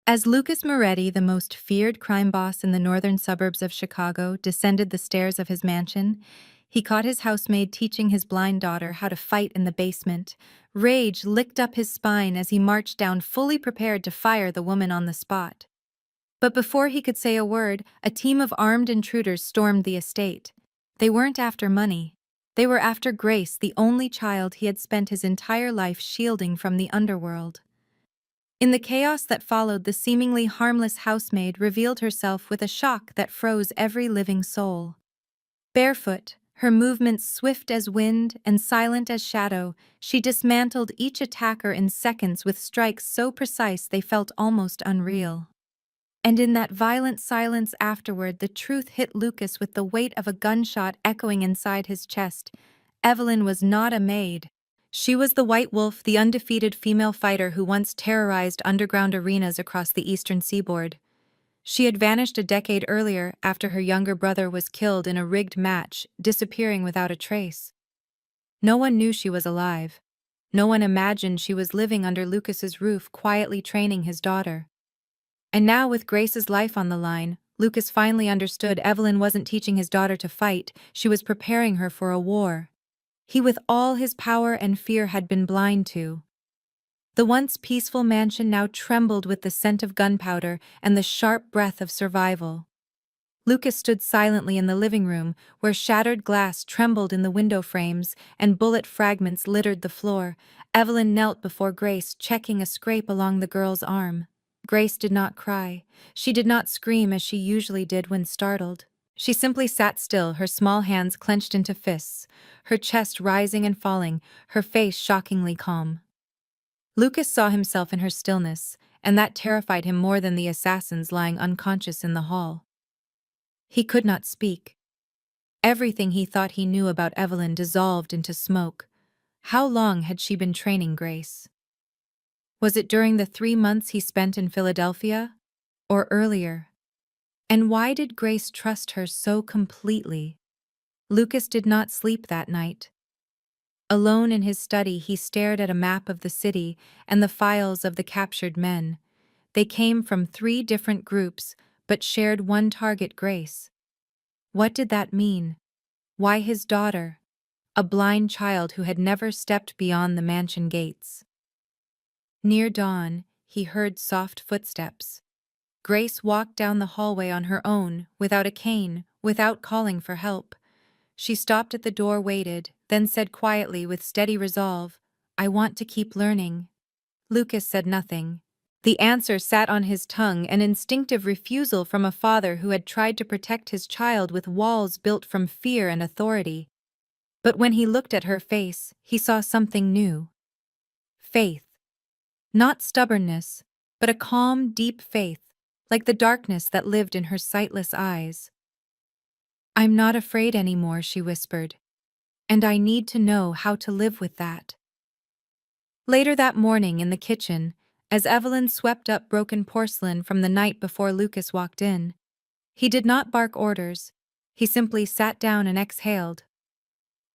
As Lucas Moretti, the most feared crime boss in the northern suburbs of Chicago, descended the stairs of his mansion, he caught his housemaid teaching his blind daughter how to fight in the basement. Rage licked up his spine as he marched down, fully prepared to fire the woman on the spot. But before he could say a word, a team of armed intruders stormed the estate. They weren't after money. They were after Grace, the only child he had spent his entire life shielding from the underworld. In the chaos that followed, the seemingly harmless housemaid revealed herself with a shock that froze every living soul. Barefoot, her movements swift as wind and silent as shadow, she dismantled each attacker in seconds with strikes so precise they felt almost unreal. And in that violent silence afterward, the truth hit Lucas with the weight of a gunshot echoing inside his chest. Evelyn was not a maid. She was the White Wolf, the undefeated female fighter who once terrorized underground arenas across the eastern seaboard. She had vanished a decade earlier after her younger brother was killed in a rigged match, disappearing without a trace. No one knew she was alive. No one imagined she was living under Lucas's roof, quietly training his daughter. And now, with Grace's life on the line, Lucas finally understood Evelyn wasn't teaching his daughter to fight, she was preparing her for a war he, with all his power and fear, had been blind to. The once peaceful mansion now trembled with the scent of gunpowder and the sharp breath of survival. Lucas stood silently in the living room, where shattered glass trembled in the window frames and bullet fragments littered the floor. Evelyn knelt before Grace, checking a scrape along the girl's arm. Grace did not cry. She did not scream as she usually did when startled. She simply sat still, her small hands clenched into fists, her chest rising and falling, her face shockingly calm. Lucas saw himself in her stillness, and that terrified him more than the assassins lying unconscious in the hall. He could not speak. Everything he thought he knew about Evelyn dissolved into smoke. How long had she been training Grace? Was it during the 3 months he spent in Philadelphia? Or earlier? And why did Grace trust her so completely? Lucas did not sleep that night. Alone in his study, he stared at a map of the city and the files of the captured men. They came from 3 different groups, but shared one target: Grace. What did that mean? Why his daughter, a blind child who had never stepped beyond the mansion gates? Near dawn, he heard soft footsteps. Grace walked down the hallway on her own, without a cane, without calling for help. She stopped at the door, waited, then said quietly with steady resolve, "I want to keep learning." Lucas said nothing. The answer sat on his tongue, an instinctive refusal from a father who had tried to protect his child with walls built from fear and authority. But when he looked at her face, he saw something new. Faith. Not stubbornness, but a calm, deep faith, like the darkness that lived in her sightless eyes. "I'm not afraid anymore," she whispered, "and I need to know how to live with that." Later that morning in the kitchen, as Evelyn swept up broken porcelain from the night before Lucas walked in, he did not bark orders. He simply sat down and exhaled.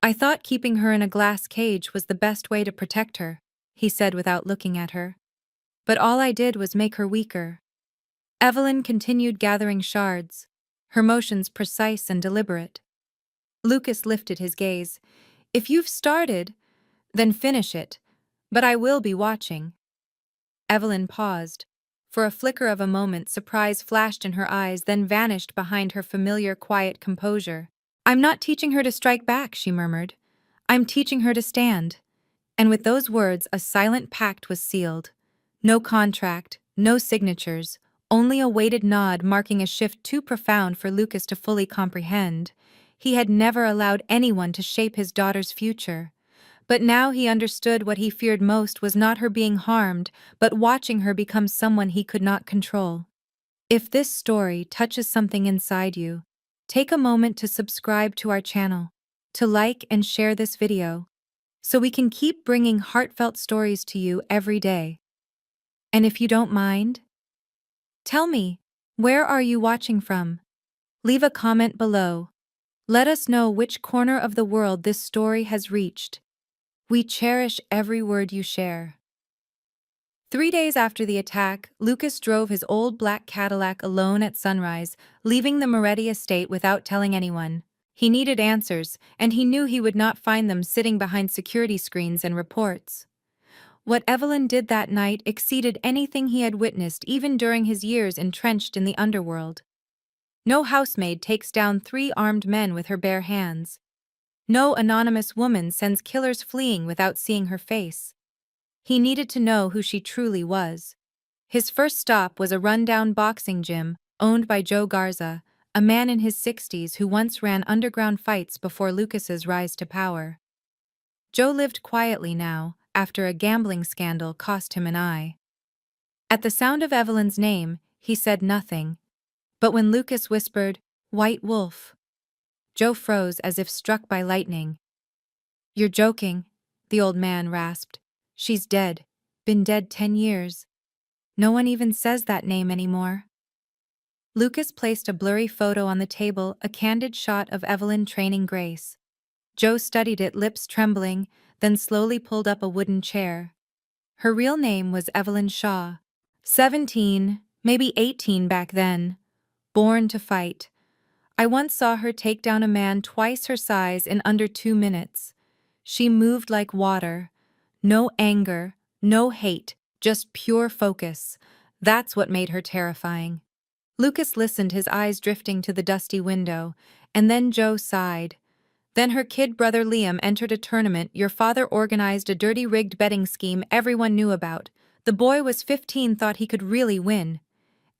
"I thought keeping her in a glass cage was the best way to protect her," he said without looking at her. "But all I did was make her weaker." Evelyn continued gathering shards, her motions precise and deliberate. Lucas lifted his gaze. "If you've started, then finish it, but I will be watching." Evelyn paused. For a flicker of a moment, surprise flashed in her eyes, then vanished behind her familiar quiet composure. "I'm not teaching her to strike back," she murmured. "I'm teaching her to stand." And with those words, a silent pact was sealed. No contract, no signatures, only a weighted nod marking a shift too profound for Lucas to fully comprehend. He had never allowed anyone to shape his daughter's future. But now he understood what he feared most was not her being harmed, but watching her become someone he could not control. If this story touches something inside you, take a moment to subscribe to our channel, to like and share this video, so we can keep bringing heartfelt stories to you every day. And if you don't mind, tell me, where are you watching from? Leave a comment below. Let us know which corner of the world this story has reached. We cherish every word you share. 3 days after the attack, Lucas drove his old black Cadillac alone at sunrise, leaving the Moretti estate without telling anyone. He needed answers, and he knew he would not find them sitting behind security screens and reports. What Evelyn did that night exceeded anything he had witnessed even during his years entrenched in the underworld. No housemaid takes down 3 armed men with her bare hands. No anonymous woman sends killers fleeing without seeing her face. He needed to know who she truly was. His first stop was a rundown boxing gym owned by Joe Garza, a man in his 60s who once ran underground fights before Lucas's rise to power. Joe lived quietly now, after a gambling scandal cost him an eye. At the sound of Evelyn's name, he said nothing. But when Lucas whispered, "White Wolf," Joe froze as if struck by lightning. "You're joking," the old man rasped. "She's dead. Been dead 10 years. No one even says that name anymore." Lucas placed a blurry photo on the table, a candid shot of Evelyn training Grace. Joe studied it, lips trembling, then slowly pulled up a wooden chair. Her real name was Evelyn Shaw. 17, maybe 18 back then. Born to fight. I once saw her take down a man twice her size in under 2 minutes. She moved like water. No anger, no hate, just pure focus. That's what made her terrifying. Lucas listened, his eyes drifting to the dusty window, and then Joe sighed. "Then her kid brother Liam entered a tournament your father organized, a dirty rigged betting scheme everyone knew about. The boy was 15, thought he could really win.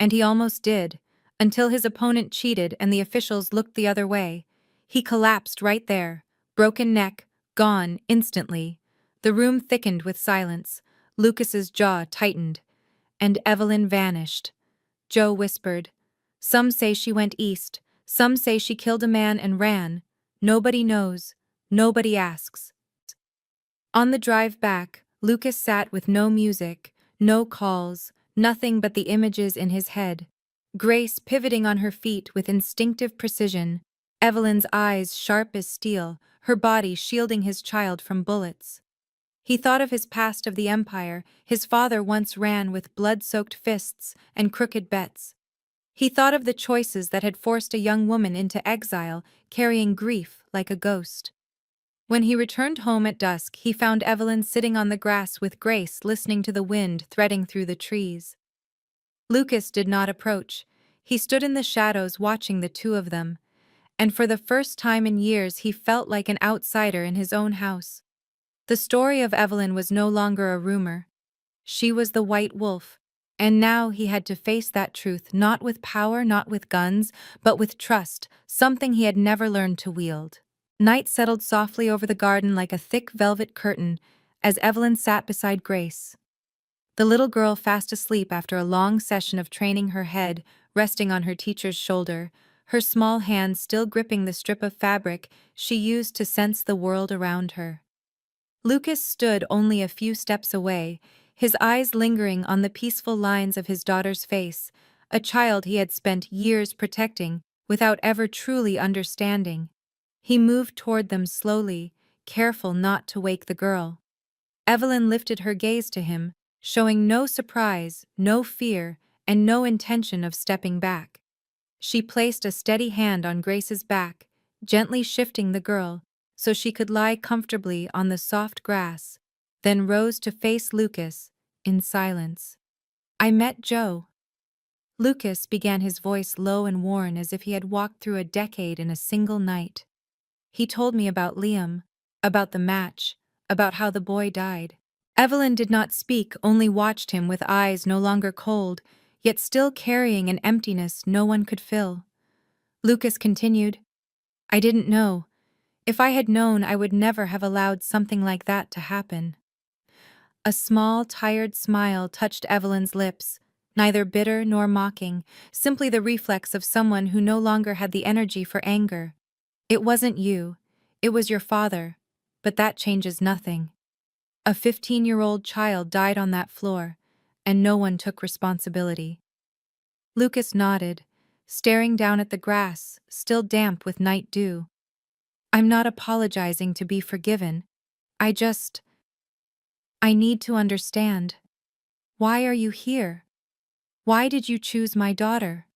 And he almost did, until his opponent cheated and the officials looked the other way. He collapsed right there, broken neck, gone instantly." The room thickened with silence. Lucas's jaw tightened. "And Evelyn vanished." Joe whispered. "Some say she went east. Some say she killed a man and ran. Nobody knows. Nobody asks." On the drive back, Lucas sat with no music, no calls, nothing but the images in his head. Grace pivoting on her feet with instinctive precision, Evelyn's eyes sharp as steel, her body shielding his child from bullets. He thought of his past, of the empire his father once ran with blood-soaked fists and crooked bets. He thought of the choices that had forced a young woman into exile, carrying grief like a ghost. When he returned home at dusk, he found Evelyn sitting on the grass with Grace, listening to the wind threading through the trees. Lucas did not approach. He stood in the shadows watching the two of them, and for the first time in years he felt like an outsider in his own house. The story of Evelyn was no longer a rumor. She was the White Wolf, and now he had to face that truth, not with power, not with guns, but with trust, something he had never learned to wield. Night settled softly over the garden like a thick velvet curtain as Evelyn sat beside Grace. The little girl, fast asleep after a long session of training, her head resting on her teacher's shoulder, her small hand still gripping the strip of fabric she used to sense the world around her. Lucas stood only a few steps away, his eyes lingering on the peaceful lines of his daughter's face, a child he had spent years protecting without ever truly understanding. He moved toward them slowly, careful not to wake the girl. Evelyn lifted her gaze to him, showing no surprise, no fear, and no intention of stepping back. She placed a steady hand on Grace's back, gently shifting the girl so she could lie comfortably on the soft grass, then rose to face Lucas, in silence. "I met Joe." Lucas began, his voice low and worn as if he had walked through a decade in a single night. "He told me about Liam, about the match, about how the boy died." Evelyn did not speak, only watched him with eyes no longer cold, yet still carrying an emptiness no one could fill. Lucas continued, "I didn't know. If I had known, I would never have allowed something like that to happen." A small, tired smile touched Evelyn's lips, neither bitter nor mocking, simply the reflex of someone who no longer had the energy for anger. "It wasn't you. It was your father. But that changes nothing. A 15-year-old child died on that floor, and no one took responsibility." Lucas nodded, staring down at the grass, still damp with night dew. "I'm not apologizing to be forgiven. I need to understand." Why are you here? Why did you choose my daughter?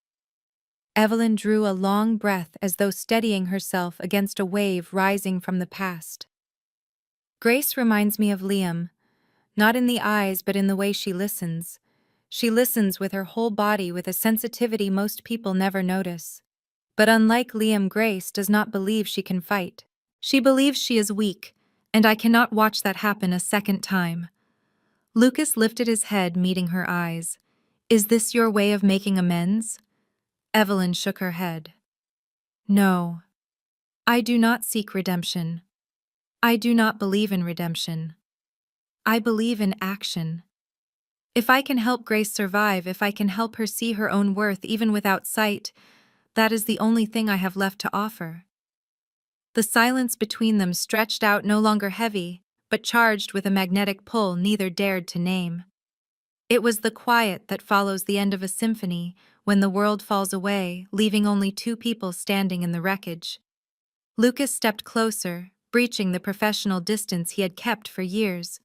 Evelyn drew a long breath as though steadying herself against a wave rising from the past. Grace reminds me of Liam, not in the eyes but in the way she listens. She listens with her whole body with a sensitivity most people never notice. But unlike Liam, Grace does not believe she can fight. She believes she is weak, and I cannot watch that happen a second time. Lucas lifted his head, meeting her eyes. Is this your way of making amends? Evelyn shook her head. No. I do not seek redemption. I do not believe in redemption. I believe in action. If I can help Grace survive, if I can help her see her own worth even without sight, that is the only thing I have left to offer. The silence between them stretched out, no longer heavy, but charged with a magnetic pull neither dared to name. It was the quiet that follows the end of a symphony, when the world falls away, leaving only two people standing in the wreckage. Lucas stepped closer, breaching the professional distance he had kept for years.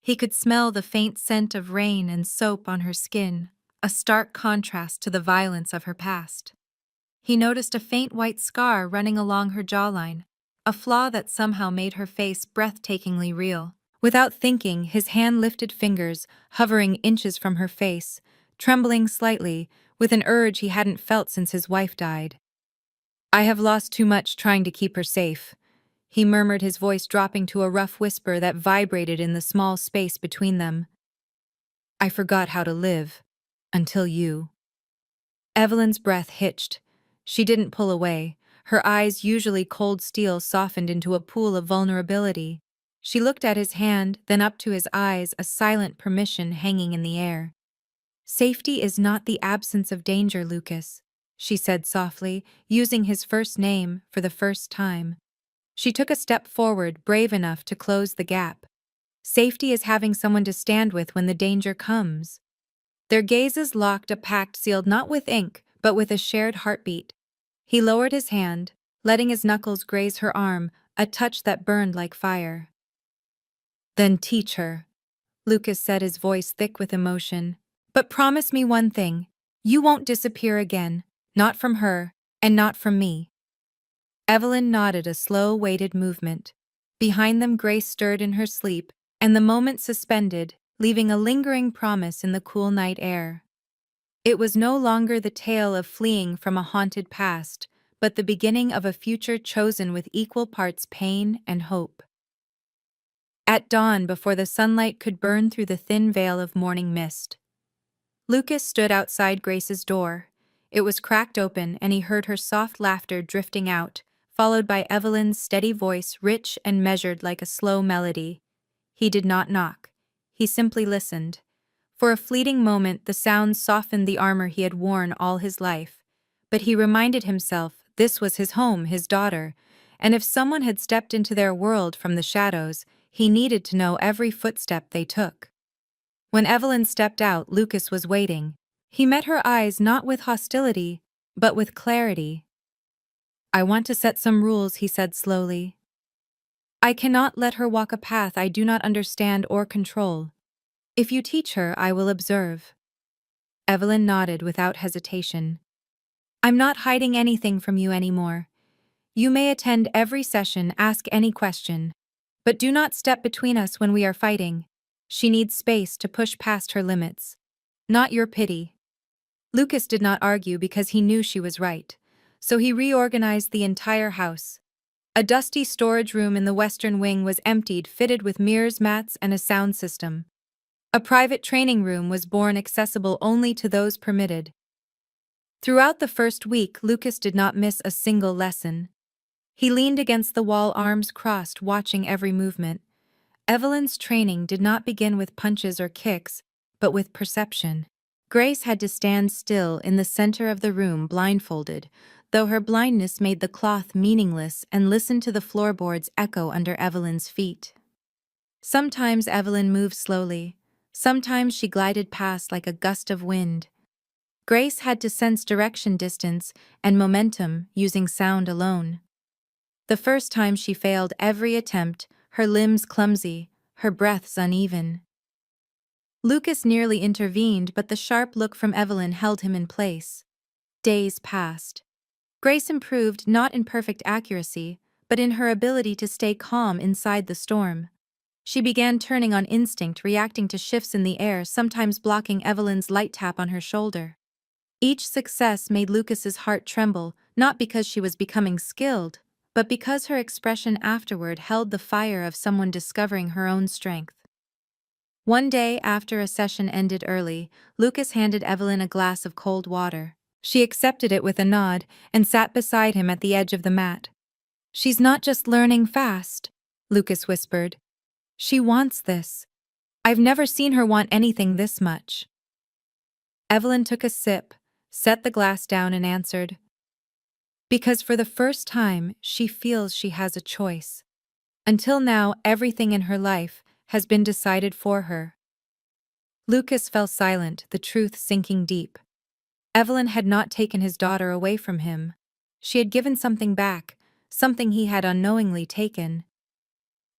He could smell the faint scent of rain and soap on her skin, a stark contrast to the violence of her past. He noticed a faint white scar running along her jawline, a flaw that somehow made her face breathtakingly real. Without thinking, his hand lifted fingers, hovering inches from her face, trembling slightly, with an urge he hadn't felt since his wife died. I have lost too much trying to keep her safe, he murmured, his voice dropping to a rough whisper that vibrated in the small space between them. I forgot how to live. Until you. Evelyn's breath hitched. She didn't pull away. Her eyes, usually cold steel, softened into a pool of vulnerability. She looked at his hand, then up to his eyes, a silent permission hanging in the air. Safety is not the absence of danger, Lucas, she said softly, using his first name for the first time. She took a step forward, brave enough to close the gap. Safety is having someone to stand with when the danger comes. Their gazes locked, a pact sealed not with ink, but with a shared heartbeat. He lowered his hand, letting his knuckles graze her arm, a touch that burned like fire. Then teach her, Lucas said, his voice thick with emotion. But promise me one thing. You won't disappear again, not from her, and not from me. Evelyn nodded, a slow, weighted movement. Behind them, Grace stirred in her sleep, and the moment suspended, leaving a lingering promise in the cool night air. It was no longer the tale of fleeing from a haunted past, but the beginning of a future chosen with equal parts pain and hope. At dawn, before the sunlight could burn through the thin veil of morning mist, Lucas stood outside Grace's door. It was cracked open, and he heard her soft laughter drifting out, followed by Evelyn's steady voice, rich and measured like a slow melody. He did not knock. He simply listened. For a fleeting moment, the sounds softened the armor he had worn all his life. But he reminded himself this was his home, his daughter, and if someone had stepped into their world from the shadows, he needed to know every footstep they took. When Evelyn stepped out, Lucas was waiting. He met her eyes not with hostility, but with clarity. I want to set some rules, he said slowly. I cannot let her walk a path I do not understand or control. If you teach her, I will observe. Evelyn nodded without hesitation. I'm not hiding anything from you anymore. You may attend every session, ask any question. But do not step between us when we are fighting. She needs space to push past her limits. Not your pity. Lucas did not argue because he knew she was right. So he reorganized the entire house. A dusty storage room in the western wing was emptied, fitted with mirrors, mats, and a sound system. A private training room was born, accessible only to those permitted. Throughout the first week, Lucas did not miss a single lesson. He leaned against the wall, arms crossed, watching every movement. Evelyn's training did not begin with punches or kicks, but with perception. Grace had to stand still in the center of the room, blindfolded, though her blindness made the cloth meaningless, and listen to the floorboards echo under Evelyn's feet. Sometimes Evelyn moved slowly. Sometimes she glided past like a gust of wind. Grace had to sense direction, distance, and momentum using sound alone. The first time she failed every attempt, her limbs clumsy, her breaths uneven. Lucas nearly intervened, but the sharp look from Evelyn held him in place. Days passed. Grace improved not in perfect accuracy, but in her ability to stay calm inside the storm. She began turning on instinct, reacting to shifts in the air, sometimes blocking Evelyn's light tap on her shoulder. Each success made Lucas's heart tremble, not because she was becoming skilled, but because her expression afterward held the fire of someone discovering her own strength. One day, after a session ended early, Lucas handed Evelyn a glass of cold water. She accepted it with a nod and sat beside him at the edge of the mat. "She's not just learning fast," Lucas whispered. "She wants this. I've never seen her want anything this much." Evelyn took a sip, set the glass down and answered, "Because for the first time, she feels she has a choice. Until now, everything in her life has been decided for her." Lucas fell silent, the truth sinking deep. Evelyn had not taken his daughter away from him. She had given something back, something he had unknowingly taken.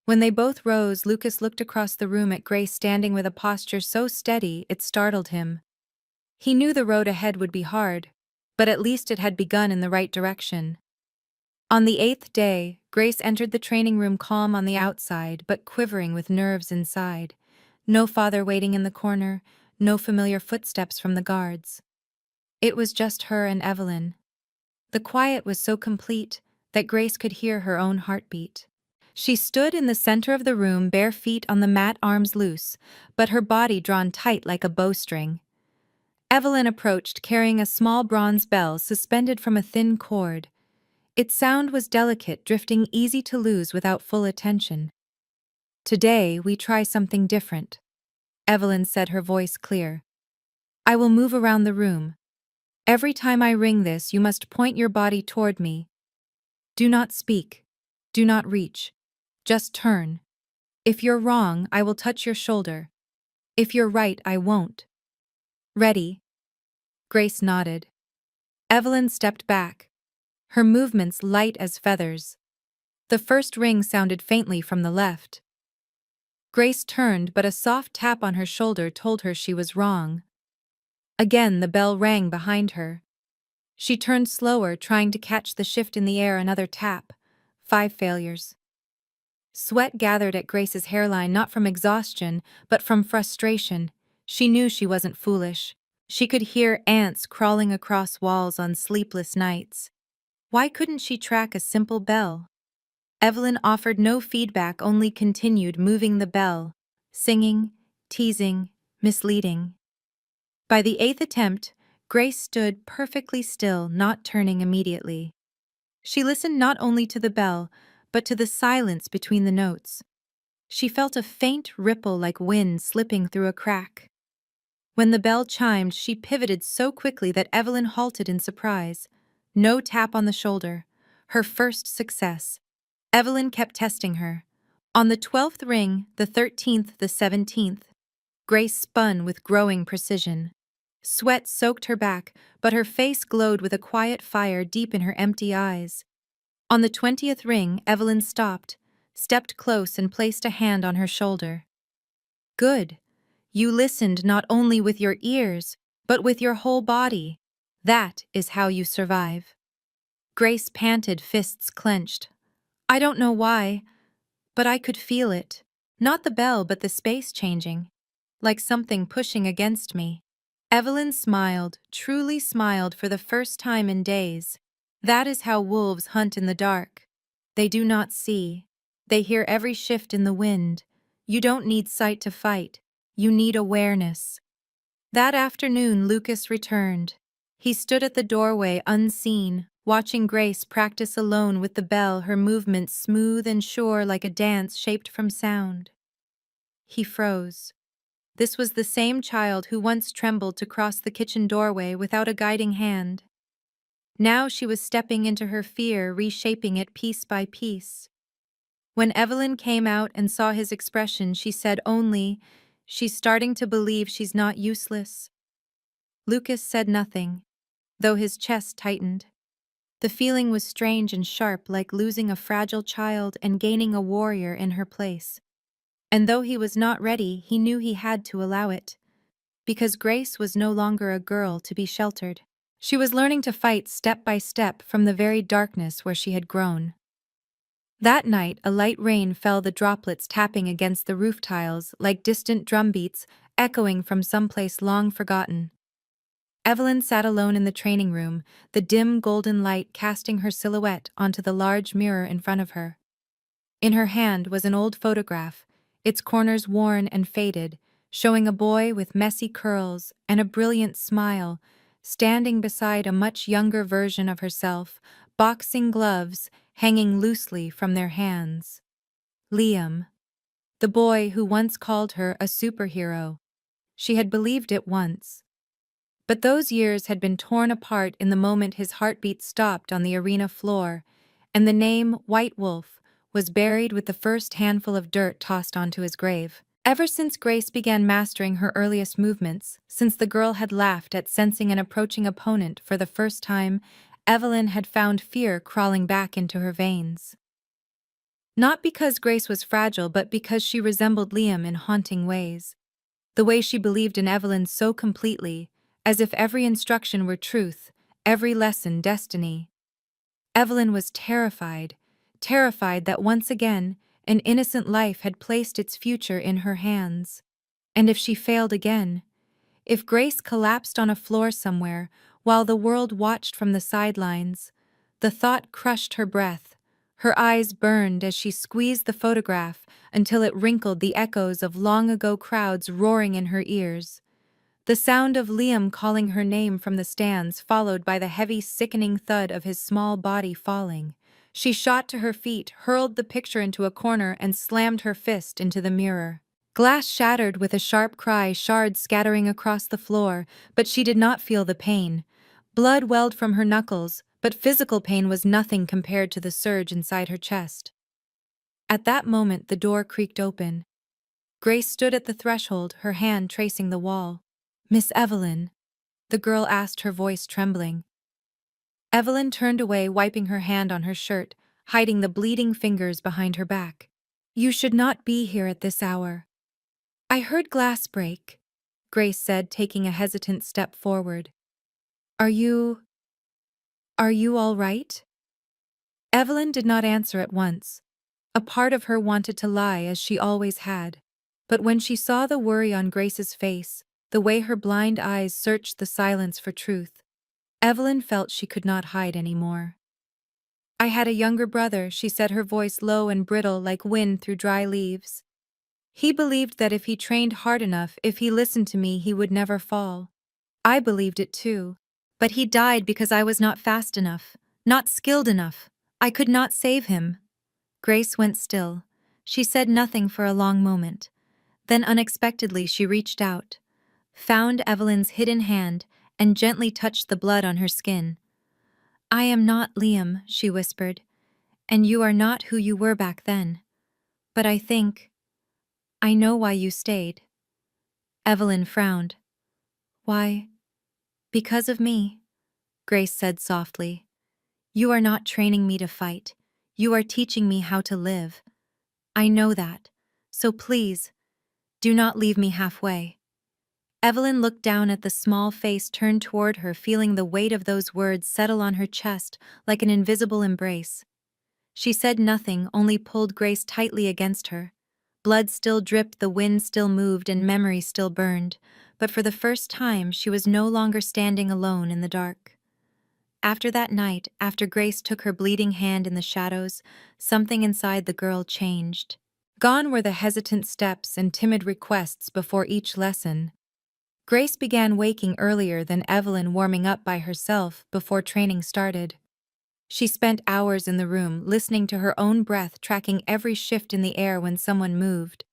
When they both rose, Lucas looked across the room at Grace standing with a posture so steady it startled him. He knew the road ahead would be hard, but at least it had begun in the right direction. On the 8th day, Grace entered the training room calm on the outside but quivering with nerves inside. No father waiting in the corner, no familiar footsteps from the guards. It was just her and Evelyn. The quiet was so complete that Grace could hear her own heartbeat. She stood in the center of the room, bare feet on the mat, arms loose, but her body drawn tight like a bowstring. Evelyn approached, carrying a small bronze bell suspended from a thin cord. Its sound was delicate, drifting easy to lose without full attention. "Today, we try something different," Evelyn said, her voice clear. "I will move around the room. Every time I ring this, you must point your body toward me. Do not speak. Do not reach. Just turn. If you're wrong, I will touch your shoulder. If you're right, I won't. Ready?" Grace nodded. Evelyn stepped back, her movements light as feathers. The first ring sounded faintly from the left. Grace turned, but a soft tap on her shoulder told her she was wrong. Again, the bell rang behind her. She turned slower, trying to catch the shift in the air. Another tap. 5 failures. Sweat gathered at Grace's hairline, not from exhaustion, but from frustration. She knew she wasn't foolish. She could hear ants crawling across walls on sleepless nights. Why couldn't she track a simple bell? Evelyn offered no feedback, only continued moving the bell, singing, teasing, misleading. By the 8th attempt, Grace stood perfectly still, not turning immediately. She listened not only to the bell, but to the silence between the notes. She felt a faint ripple like wind slipping through a crack. When the bell chimed, she pivoted so quickly that Evelyn halted in surprise. No tap on the shoulder. Her first success. Evelyn kept testing her. On the 12th ring, the 13th, the 17th, Grace spun with growing precision. Sweat soaked her back, but her face glowed with a quiet fire deep in her empty eyes. On the 20th ring, Evelyn stopped, stepped close and placed a hand on her shoulder. "Good. You listened not only with your ears, but with your whole body. That is how you survive." Grace panted, fists clenched. "I don't know why, but I could feel it. Not the bell, but the space changing. Like something pushing against me." Evelyn smiled, truly smiled for the first time in days. That is how wolves hunt in the dark. They do not see. They hear every shift in the wind. You don't need sight to fight. You need awareness. That afternoon, Lucas returned. He stood at the doorway, unseen, watching Grace practice alone with the bell, her movements smooth and sure like a dance shaped from sound. He froze. This was the same child who once trembled to cross the kitchen doorway without a guiding hand. Now she was stepping into her fear, reshaping it piece by piece. When Evelyn came out and saw his expression, she said only, "She's starting to believe she's not useless." Lucas said nothing, though his chest tightened. The feeling was strange and sharp, like losing a fragile child and gaining a warrior in her place. And though he was not ready, he knew he had to allow it. because Grace was no longer a girl to be sheltered. She was learning to fight step by step from the very darkness where she had grown. That night, a light rain fell, the droplets tapping against the roof tiles like distant drumbeats echoing from someplace long forgotten. Evelyn sat alone in the training room, the dim golden light casting her silhouette onto the large mirror in front of her. In her hand was an old photograph, its corners worn and faded, showing a boy with messy curls and a brilliant smile, standing beside a much younger version of herself, boxing gloves hanging loosely from their hands. Liam. The boy who once called her a superhero. She had believed it once. But those years had been torn apart in the moment his heartbeat stopped on the arena floor, and the name White Wolf was buried with the first handful of dirt tossed onto his grave. Ever since Grace began mastering her earliest movements, since the girl had laughed at sensing an approaching opponent for the first time, Evelyn had found fear crawling back into her veins. Not because Grace was fragile, but because she resembled Liam in haunting ways. The way she believed in Evelyn so completely, as if every instruction were truth, every lesson destiny. Evelyn was terrified, terrified that once again, an innocent life had placed its future in her hands. And if she failed again, if Grace collapsed on a floor somewhere while the world watched from the sidelines, the thought crushed her breath. Her eyes burned as she squeezed the photograph until it wrinkled, the echoes of long-ago crowds roaring in her ears. The sound of Liam calling her name from the stands, followed by the heavy, sickening thud of his small body falling. She shot to her feet, hurled the picture into a corner, and slammed her fist into the mirror. Glass shattered with a sharp cry, shards scattering across the floor, but she did not feel the pain. Blood welled from her knuckles, but physical pain was nothing compared to the surge inside her chest. At that moment, the door creaked open. Grace stood at the threshold, her hand tracing the wall. "Miss Evelyn?" the girl asked, her voice trembling. Evelyn turned away, wiping her hand on her shirt, hiding the bleeding fingers behind her back. "You should not be here at this hour." "I heard glass break," Grace said, taking a hesitant step forward. Are you all right?" Evelyn did not answer at once. A part of her wanted to lie, as she always had. But when she saw the worry on Grace's face, the way her blind eyes searched the silence for truth, Evelyn felt she could not hide anymore. "I had a younger brother," she said, her voice low and brittle like wind through dry leaves. "He believed that if he trained hard enough, if he listened to me, he would never fall. I believed it too. But he died because I was not fast enough, not skilled enough. I could not save him." Grace went still. She said nothing for a long moment. Then unexpectedly she reached out, found Evelyn's hidden hand, and gently touched the blood on her skin. "I am not Liam," she whispered, "and you are not who you were back then. But I know why you stayed." Evelyn frowned. "Why? Because of me," Grace said softly. "You are not training me to fight. You are teaching me how to live. I know that. So please, do not leave me halfway." Evelyn looked down at the small face turned toward her, feeling the weight of those words settle on her chest like an invisible embrace. She said nothing, only pulled Grace tightly against her. Blood still dripped, the wind still moved, and memory still burned, but for the first time she was no longer standing alone in the dark. After that night, after Grace took her bleeding hand in the shadows, something inside the girl changed. Gone were the hesitant steps and timid requests before each lesson. Grace began waking earlier than Evelyn, warming up by herself before training started. She spent hours in the room, listening to her own breath, tracking every shift in the air when someone moved.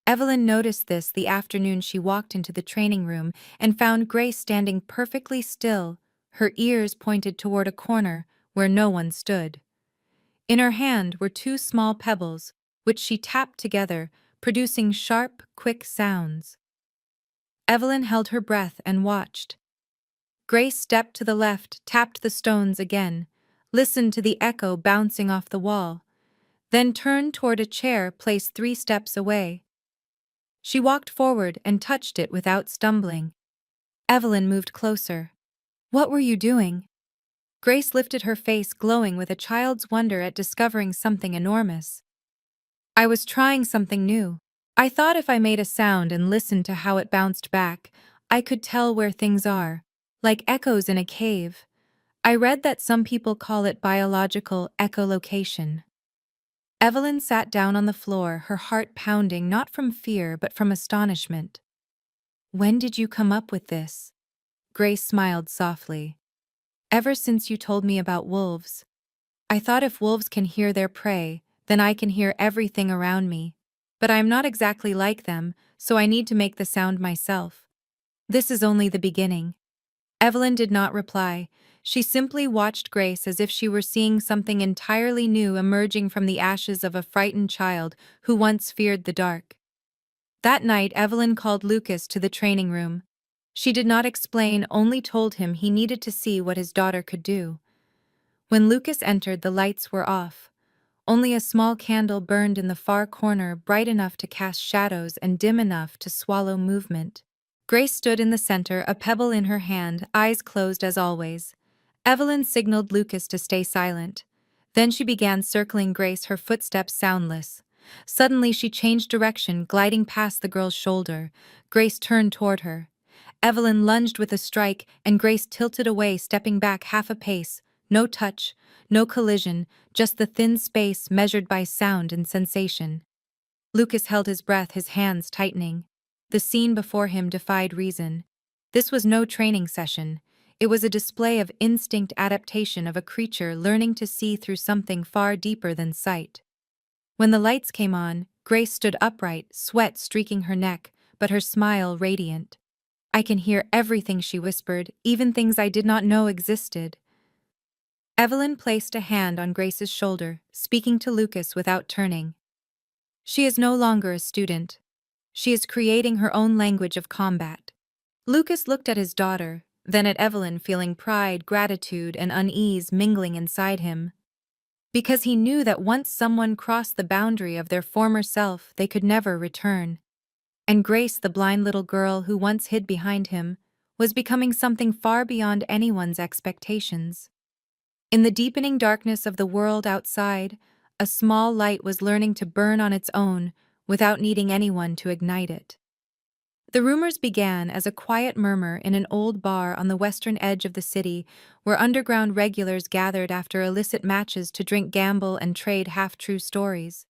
Evelyn noticed this the afternoon she walked into the training room and found Grace standing perfectly still, her ears pointed toward a corner where no one stood. In her hand were two small pebbles, which she tapped together, producing sharp, quick sounds. Evelyn held her breath and watched. Grace stepped to the left, tapped the stones again, listened to the echo bouncing off the wall, then turned toward a chair placed 3 steps away. She walked forward and touched it without stumbling. Evelyn moved closer. "What were you doing?" Grace lifted her face, glowing with a child's wonder at discovering something enormous. "I was trying something new. I thought if I made a sound and listened to how it bounced back, I could tell where things are, like echoes in a cave. I read that some people call it biological echolocation." Evelyn sat down on the floor, her heart pounding not from fear but from astonishment. "When did you come up with this?" Grace smiled softly. "Ever since you told me about wolves. I thought if wolves can hear their prey, then I can hear everything around me. But I am not exactly like them, so I need to make the sound myself. This is only the beginning." Evelyn did not reply. She simply watched Grace as if she were seeing something entirely new emerging from the ashes of a frightened child who once feared the dark. That night, Evelyn called Lucas to the training room. She did not explain, only told him he needed to see what his daughter could do. When Lucas entered, the lights were off. Only a small candle burned in the far corner, bright enough to cast shadows and dim enough to swallow movement. Grace stood in the center, a pebble in her hand, eyes closed as always. Evelyn signaled Lucas to stay silent. Then she began circling Grace, her footsteps soundless. Suddenly she changed direction, gliding past the girl's shoulder. Grace turned toward her. Evelyn lunged with a strike, and Grace tilted away, stepping back half a pace. No touch, no collision, just the thin space measured by sound and sensation. Lucas held his breath, his hands tightening. The scene before him defied reason. This was no training session. It was a display of instinct adaptation of a creature learning to see through something far deeper than sight. When the lights came on, Grace stood upright, sweat streaking her neck, but her smile radiant. "I can hear everything," she whispered, "even things I did not know existed." Evelyn placed a hand on Grace's shoulder, speaking to Lucas without turning. "She is no longer a student. She is creating her own language of combat." Lucas looked at his daughter, then at Evelyn, feeling pride, gratitude, and unease mingling inside him. Because he knew that once someone crossed the boundary of their former self, they could never return. And Grace, the blind little girl who once hid behind him, was becoming something far beyond anyone's expectations. In the deepening darkness of the world outside, a small light was learning to burn on its own without needing anyone to ignite it. The rumors began as a quiet murmur in an old bar on the western edge of the city, where underground regulars gathered after illicit matches to drink, gamble, and trade half-true stories.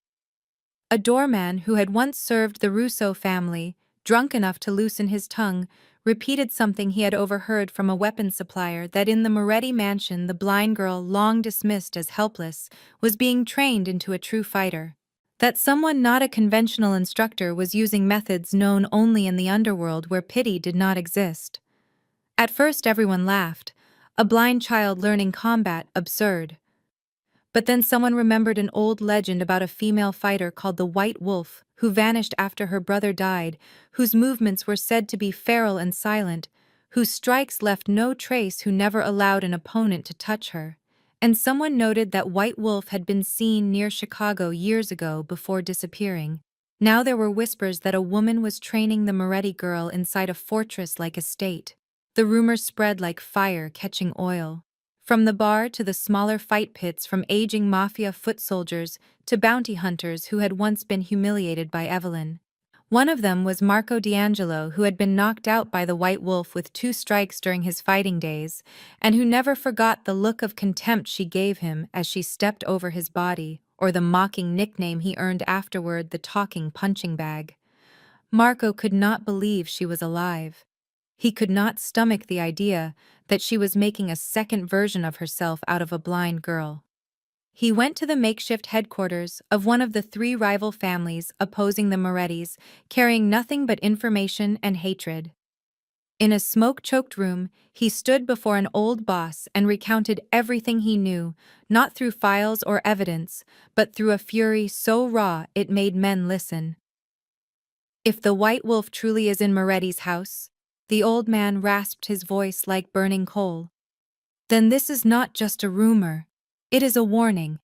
A doorman who had once served the Russo family, drunk enough to loosen his tongue, repeated something he had overheard from a weapons supplier, that in the Moretti mansion the blind girl, long dismissed as helpless, was being trained into a true fighter. That someone not a conventional instructor was using methods known only in the underworld, where pity did not exist. At first everyone laughed. A blind child learning combat, absurd. But then someone remembered an old legend about a female fighter called the White Wolf, who vanished after her brother died, whose movements were said to be feral and silent, whose strikes left no trace, who never allowed an opponent to touch her. And someone noted that White Wolf had been seen near Chicago years ago before disappearing. Now there were whispers that a woman was training the Moretti girl inside a fortress-like estate. The rumors spread like fire catching oil. From the bar to the smaller fight pits, from aging mafia foot soldiers to bounty hunters who had once been humiliated by Evelyn. One of them was Marco D'Angelo, who had been knocked out by the White Wolf with 2 strikes during his fighting days, and who never forgot the look of contempt she gave him as she stepped over his body, or the mocking nickname he earned afterward, the talking punching bag. Marco could not believe she was alive. He could not stomach the idea that she was making a second version of herself out of a blind girl. He went to the makeshift headquarters of one of the 3 rival families opposing the Morettis, carrying nothing but information and hatred. In a smoke-choked room, he stood before an old boss and recounted everything he knew, not through files or evidence, but through a fury so raw it made men listen. "If the White Wolf truly is in Moretti's house," the old man rasped, his voice like burning coal, "then this is not just a rumor. It is a warning."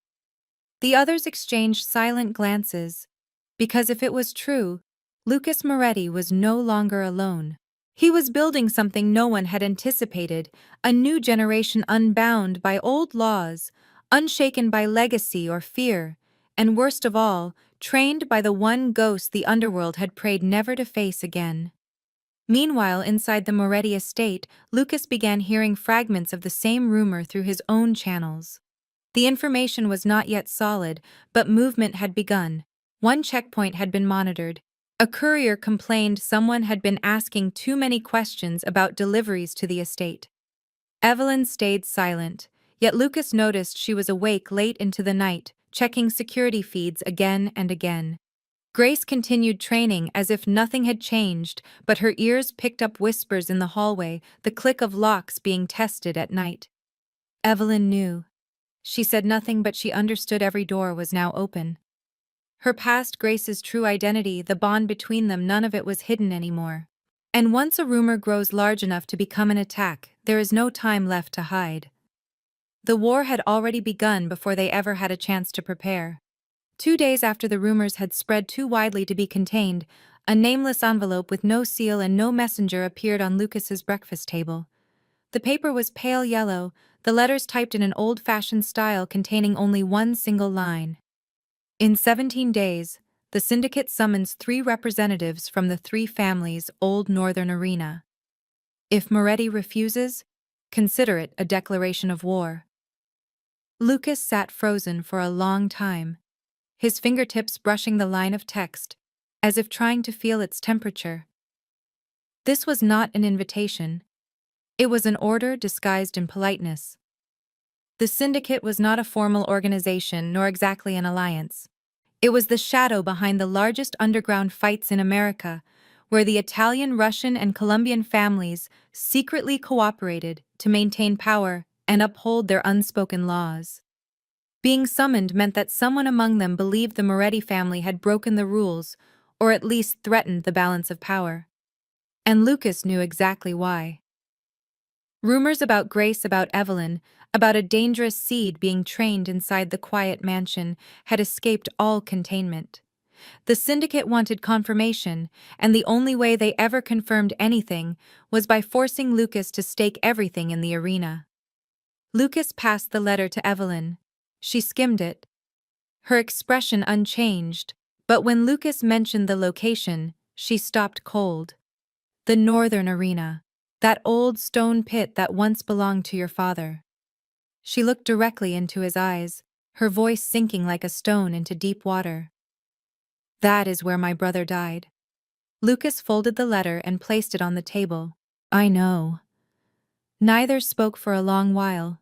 The others exchanged silent glances, because if it was true, Lucas Moretti was no longer alone. He was building something no one had anticipated, a new generation unbound by old laws, unshaken by legacy or fear, and worst of all, trained by the one ghost the underworld had prayed never to face again. Meanwhile, inside the Moretti estate, Lucas began hearing fragments of the same rumor through his own channels. The information was not yet solid, but movement had begun. One checkpoint had been monitored. A courier complained someone had been asking too many questions about deliveries to the estate. Evelyn stayed silent, yet Lucas noticed she was awake late into the night, checking security feeds again and again. Grace continued training as if nothing had changed, but her ears picked up whispers in the hallway, the click of locks being tested at night. Evelyn knew. She said nothing, but she understood every door was now open. Her past, Grace's true identity, the bond between them, none of it was hidden anymore. And once a rumor grows large enough to become an attack, there is no time left to hide. The war had already begun before they ever had a chance to prepare. 2 days after the rumors had spread too widely to be contained, a nameless envelope with no seal and no messenger appeared on Lucas's breakfast table. The paper was pale yellow, the letters typed in an old-fashioned style containing only one single line. In 17 days, the syndicate summons 3 representatives from the 3 families' old northern arena. If Moretti refuses, consider it a declaration of war. Lucas sat frozen for a long time, his fingertips brushing the line of text, as if trying to feel its temperature. This was not an invitation. It was an order disguised in politeness. The syndicate was not a formal organization nor exactly an alliance. It was the shadow behind the largest underground fights in America, where the Italian, Russian, and Colombian families secretly cooperated to maintain power and uphold their unspoken laws. Being summoned meant that someone among them believed the Moretti family had broken the rules, or at least threatened the balance of power. And Lucas knew exactly why. Rumors about Grace, about Evelyn, about a dangerous seed being trained inside the quiet mansion had escaped all containment. The syndicate wanted confirmation, and the only way they ever confirmed anything was by forcing Lucas to stake everything in the arena. Lucas passed the letter to Evelyn. She skimmed it, her expression unchanged, but when Lucas mentioned the location, she stopped cold. The northern arena. That old stone pit that once belonged to your father. She looked directly into his eyes, her voice sinking like a stone into deep water. That is where my brother died. Lucas folded the letter and placed it on the table. I know. Neither spoke for a long while.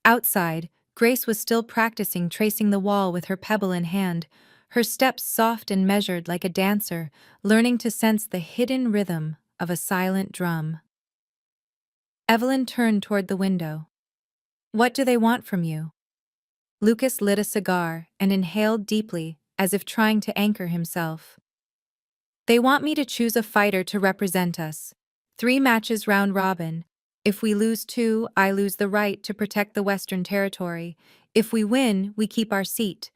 Outside, Grace was still practicing tracing the wall with her pebble in hand, her steps soft and measured like a dancer, learning to sense the hidden rhythm of a silent drum. Evelyn turned toward the window. What do they want from you? Lucas lit a cigar and inhaled deeply, as if trying to anchor himself. They want me to choose a fighter to represent us. 3 matches round robin. If we lose 2, I lose the right to protect the Western Territory. If we win, we keep our seat.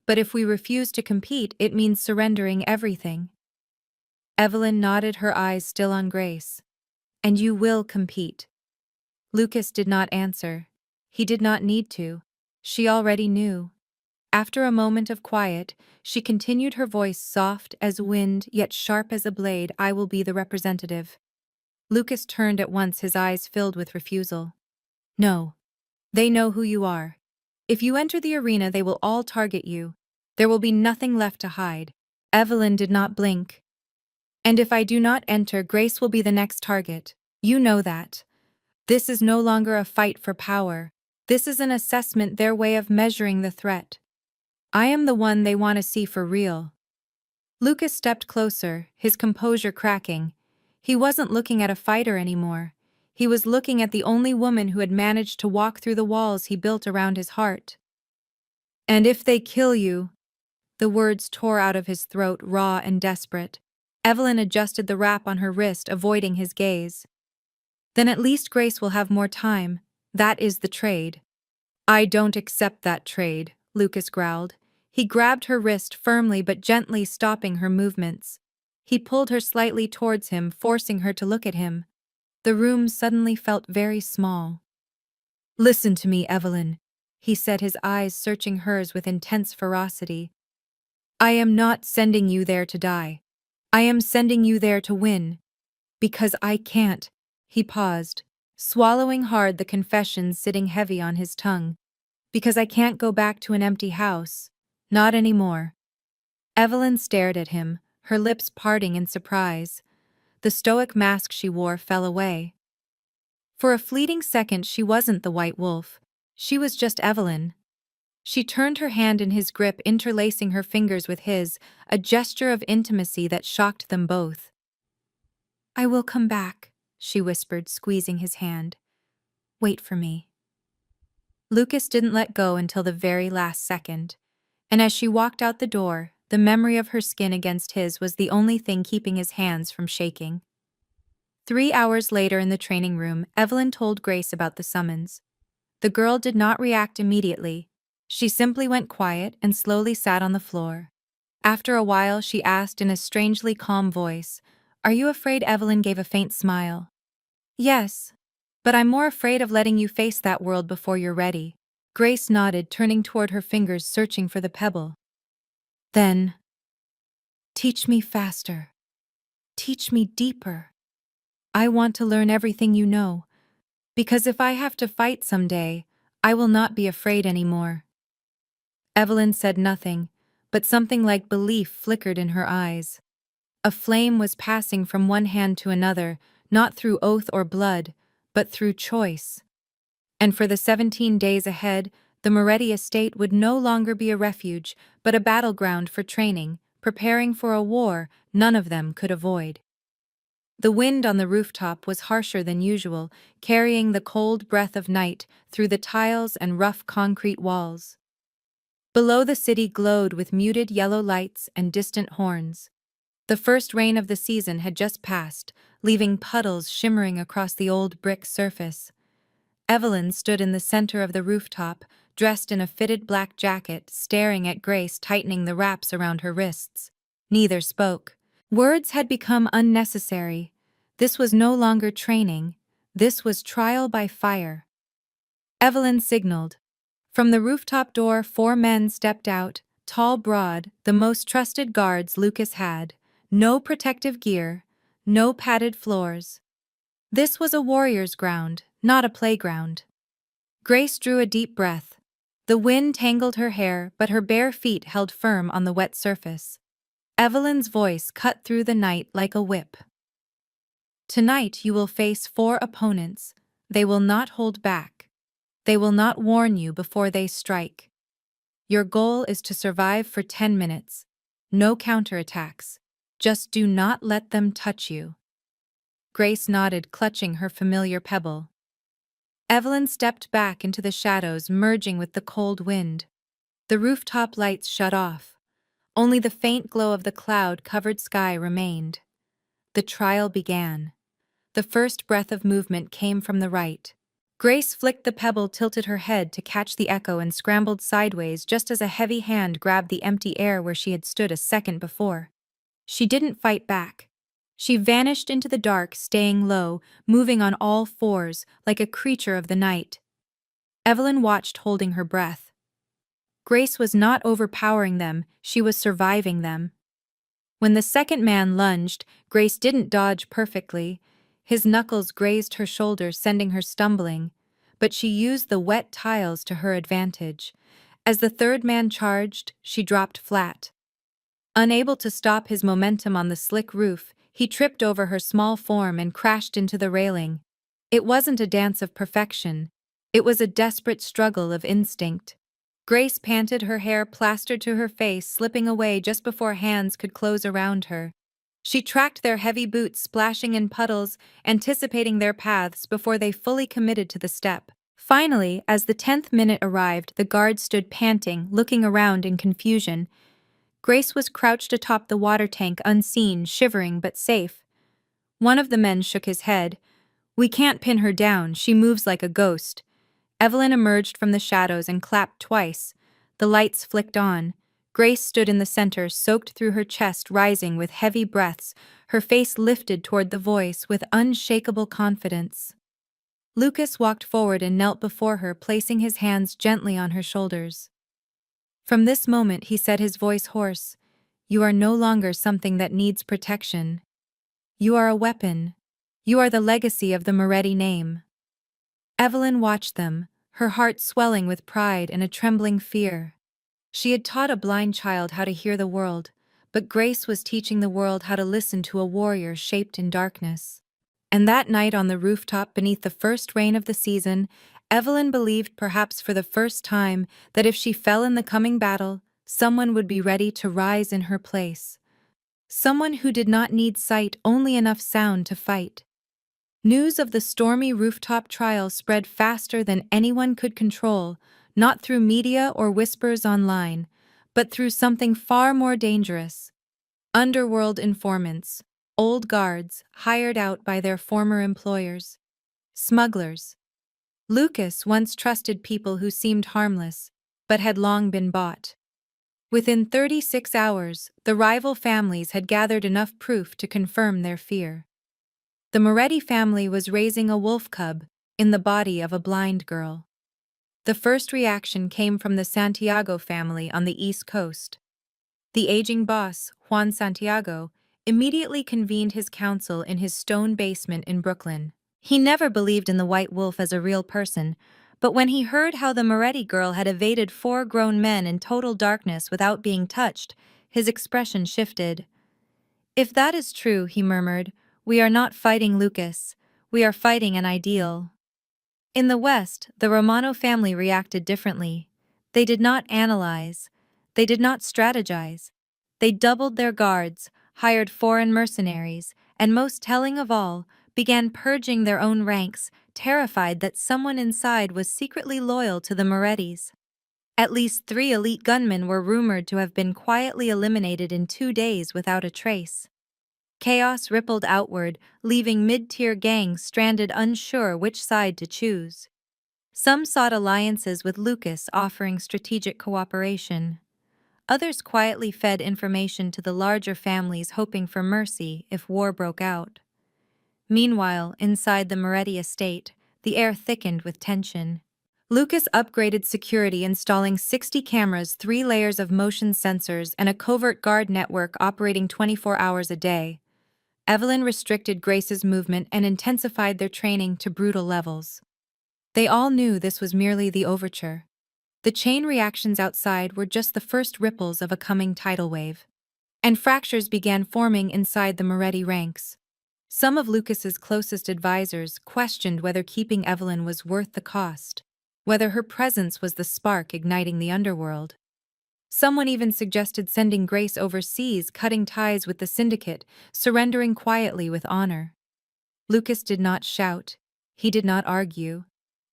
But if we refuse to compete, it means surrendering everything. Evelyn nodded, her eyes still on Grace. And you will compete. Lucas did not answer. He did not need to. She already knew. After a moment of quiet, she continued, her voice soft as wind yet sharp as a blade. I will be the representative. Lucas turned at once, his eyes filled with refusal. No. They know who you are. If you enter the arena, they will all target you. There will be nothing left to hide. Evelyn did not blink. And if I do not enter, Grace will be the next target. You know that. This is no longer a fight for power. This is an assessment, their way of measuring the threat. I am the one they want to see for real. Lucas stepped closer, his composure cracking. He wasn't looking at a fighter anymore. He was looking at the only woman who had managed to walk through the walls he built around his heart. And if they kill you, the words tore out of his throat, raw and desperate. Evelyn adjusted the wrap on her wrist, avoiding his gaze. Then at least Grace will have more time. That is the trade. I don't accept that trade, Lucas growled. He grabbed her wrist firmly but gently, stopping her movements. He pulled her slightly towards him, forcing her to look at him. The room suddenly felt very small. "Listen to me, Evelyn," he said, his eyes searching hers with intense ferocity. "I am not sending you there to die. I am sending you there to win. Because I can't." He paused, swallowing hard, the confession sitting heavy on his tongue. "Because I can't go back to an empty house. Not anymore." Evelyn stared at him, her lips parting in surprise. The stoic mask she wore fell away. For a fleeting second she wasn't the White Wolf. She was just Evelyn. She turned her hand in his grip, interlacing her fingers with his, a gesture of intimacy that shocked them both. "I will come back," she whispered, squeezing his hand. "Wait for me." Lucas didn't let go until the very last second, and as she walked out the door, the memory of her skin against his was the only thing keeping his hands from shaking. 3 hours later in the training room, Evelyn told Grace about the summons. The girl did not react immediately. She simply went quiet and slowly sat on the floor. After a while, she asked in a strangely calm voice, "Are you afraid?" Evelyn gave a faint smile. "Yes, but I'm more afraid of letting you face that world before you're ready." Grace nodded, turning toward her fingers, searching for the pebble. "Then, teach me faster. Teach me deeper. I want to learn everything you know, because if I have to fight someday, I will not be afraid anymore." Evelyn said nothing, but something like belief flickered in her eyes. A flame was passing from one hand to another, not through oath or blood, but through choice. And for the 17 days ahead, the Moretti estate would no longer be a refuge, but a battleground for training, preparing for a war none of them could avoid. The wind on the rooftop was harsher than usual, carrying the cold breath of night through the tiles and rough concrete walls. Below, the city glowed with muted yellow lights and distant horns. The first rain of the season had just passed, leaving puddles shimmering across the old brick surface. Evelyn stood in the center of the rooftop, dressed in a fitted black jacket, staring at Grace tightening the wraps around her wrists. Neither spoke. Words had become unnecessary. This was no longer training. This was trial by fire. Evelyn signaled. From the rooftop door, 4 men stepped out, tall, broad, the most trusted guards Lucas had. No protective gear, no padded floors. This was a warrior's ground, not a playground. Grace drew a deep breath. The wind tangled her hair, but her bare feet held firm on the wet surface. Evelyn's voice cut through the night like a whip. "Tonight you will face 4 opponents. They will not hold back. They will not warn you before they strike. Your goal is to survive for 10 minutes. No counterattacks. Just do not let them touch you." Grace nodded, clutching her familiar pebble. Evelyn stepped back into the shadows, merging with the cold wind. The rooftop lights shut off. Only the faint glow of the cloud-covered sky remained. The trial began. The first breath of movement came from the right. Grace flicked the pebble, tilted her head to catch the echo, and scrambled sideways just as a heavy hand grabbed the empty air where she had stood a second before. She didn't fight back. She vanished into the dark, staying low, moving on all 4s, like a creature of the night. Evelyn watched, holding her breath. Grace was not overpowering them, she was surviving them. When the second man lunged, Grace didn't dodge perfectly. His knuckles grazed her shoulder, sending her stumbling, but she used the wet tiles to her advantage. As the third man charged, she dropped flat. Unable to stop his momentum on the slick roof, he tripped over her small form and crashed into the railing. It wasn't a dance of perfection. It was a desperate struggle of instinct. Grace panted, her hair plastered to her face, slipping away just before hands could close around her. She tracked their heavy boots splashing in puddles, anticipating their paths before they fully committed to the step. Finally, as the 10th minute arrived, the guard stood panting, looking around in confusion. Grace was crouched atop the water tank, unseen, shivering but safe. One of the men shook his head. "We can't pin her down, she moves like a ghost." Evelyn emerged from the shadows and clapped twice. The lights flicked on. Grace stood in the center, soaked through her chest, rising with heavy breaths, her face lifted toward the voice with unshakable confidence. Lucas walked forward and knelt before her, placing his hands gently on her shoulders. From this moment, he said, his voice hoarse, "You are no longer something that needs protection. You are a weapon. You are the legacy of the Moretti name." Evelyn watched them, her heart swelling with pride and a trembling fear. She had taught a blind child how to hear the world, but Grace was teaching the world how to listen to a warrior shaped in darkness. And that night on the rooftop beneath the first rain of the season, Evelyn believed, perhaps for the first time, that if she fell in the coming battle, someone would be ready to rise in her place. Someone who did not need sight, only enough sound to fight. News of the stormy rooftop trial spread faster than anyone could control, not through media or whispers online, but through something far more dangerous. Underworld informants, old guards hired out by their former employers, smugglers. Lucas once trusted people who seemed harmless, but had long been bought. Within 36 hours, the rival families had gathered enough proof to confirm their fear. The Moretti family was raising a wolf cub in the body of a blind girl. The first reaction came from the Santiago family on the East Coast. The aging boss, Juan Santiago, immediately convened his council in his stone basement in Brooklyn. He never believed in the white wolf as a real person, but when he heard how the Moretti girl had evaded 4 grown men in total darkness without being touched, his expression shifted. "If that is true," he murmured, "we are not fighting Lucas. We are fighting an ideal." In the West, the Romano family reacted differently. They did not analyze. They did not strategize. They doubled their guards, hired foreign mercenaries, and most telling of all, began purging their own ranks, terrified that someone inside was secretly loyal to the Morettis. At least 3 elite gunmen were rumored to have been quietly eliminated in 2 days without a trace. Chaos rippled outward, leaving mid-tier gangs stranded, unsure which side to choose. Some sought alliances with Lucas, offering strategic cooperation. Others quietly fed information to the larger families, hoping for mercy if war broke out. Meanwhile, inside the Moretti estate, the air thickened with tension. Lucas upgraded security, installing 60 cameras, 3 layers of motion sensors, and a covert guard network operating 24 hours a day. Evelyn restricted Grace's movement and intensified their training to brutal levels. They all knew this was merely the overture. The chain reactions outside were just the first ripples of a coming tidal wave. And fractures began forming inside the Moretti ranks. Some of Lucas's closest advisors questioned whether keeping Evelyn was worth the cost, whether her presence was the spark igniting the underworld. Someone even suggested sending Grace overseas, cutting ties with the syndicate, surrendering quietly with honor. Lucas did not shout. He did not argue.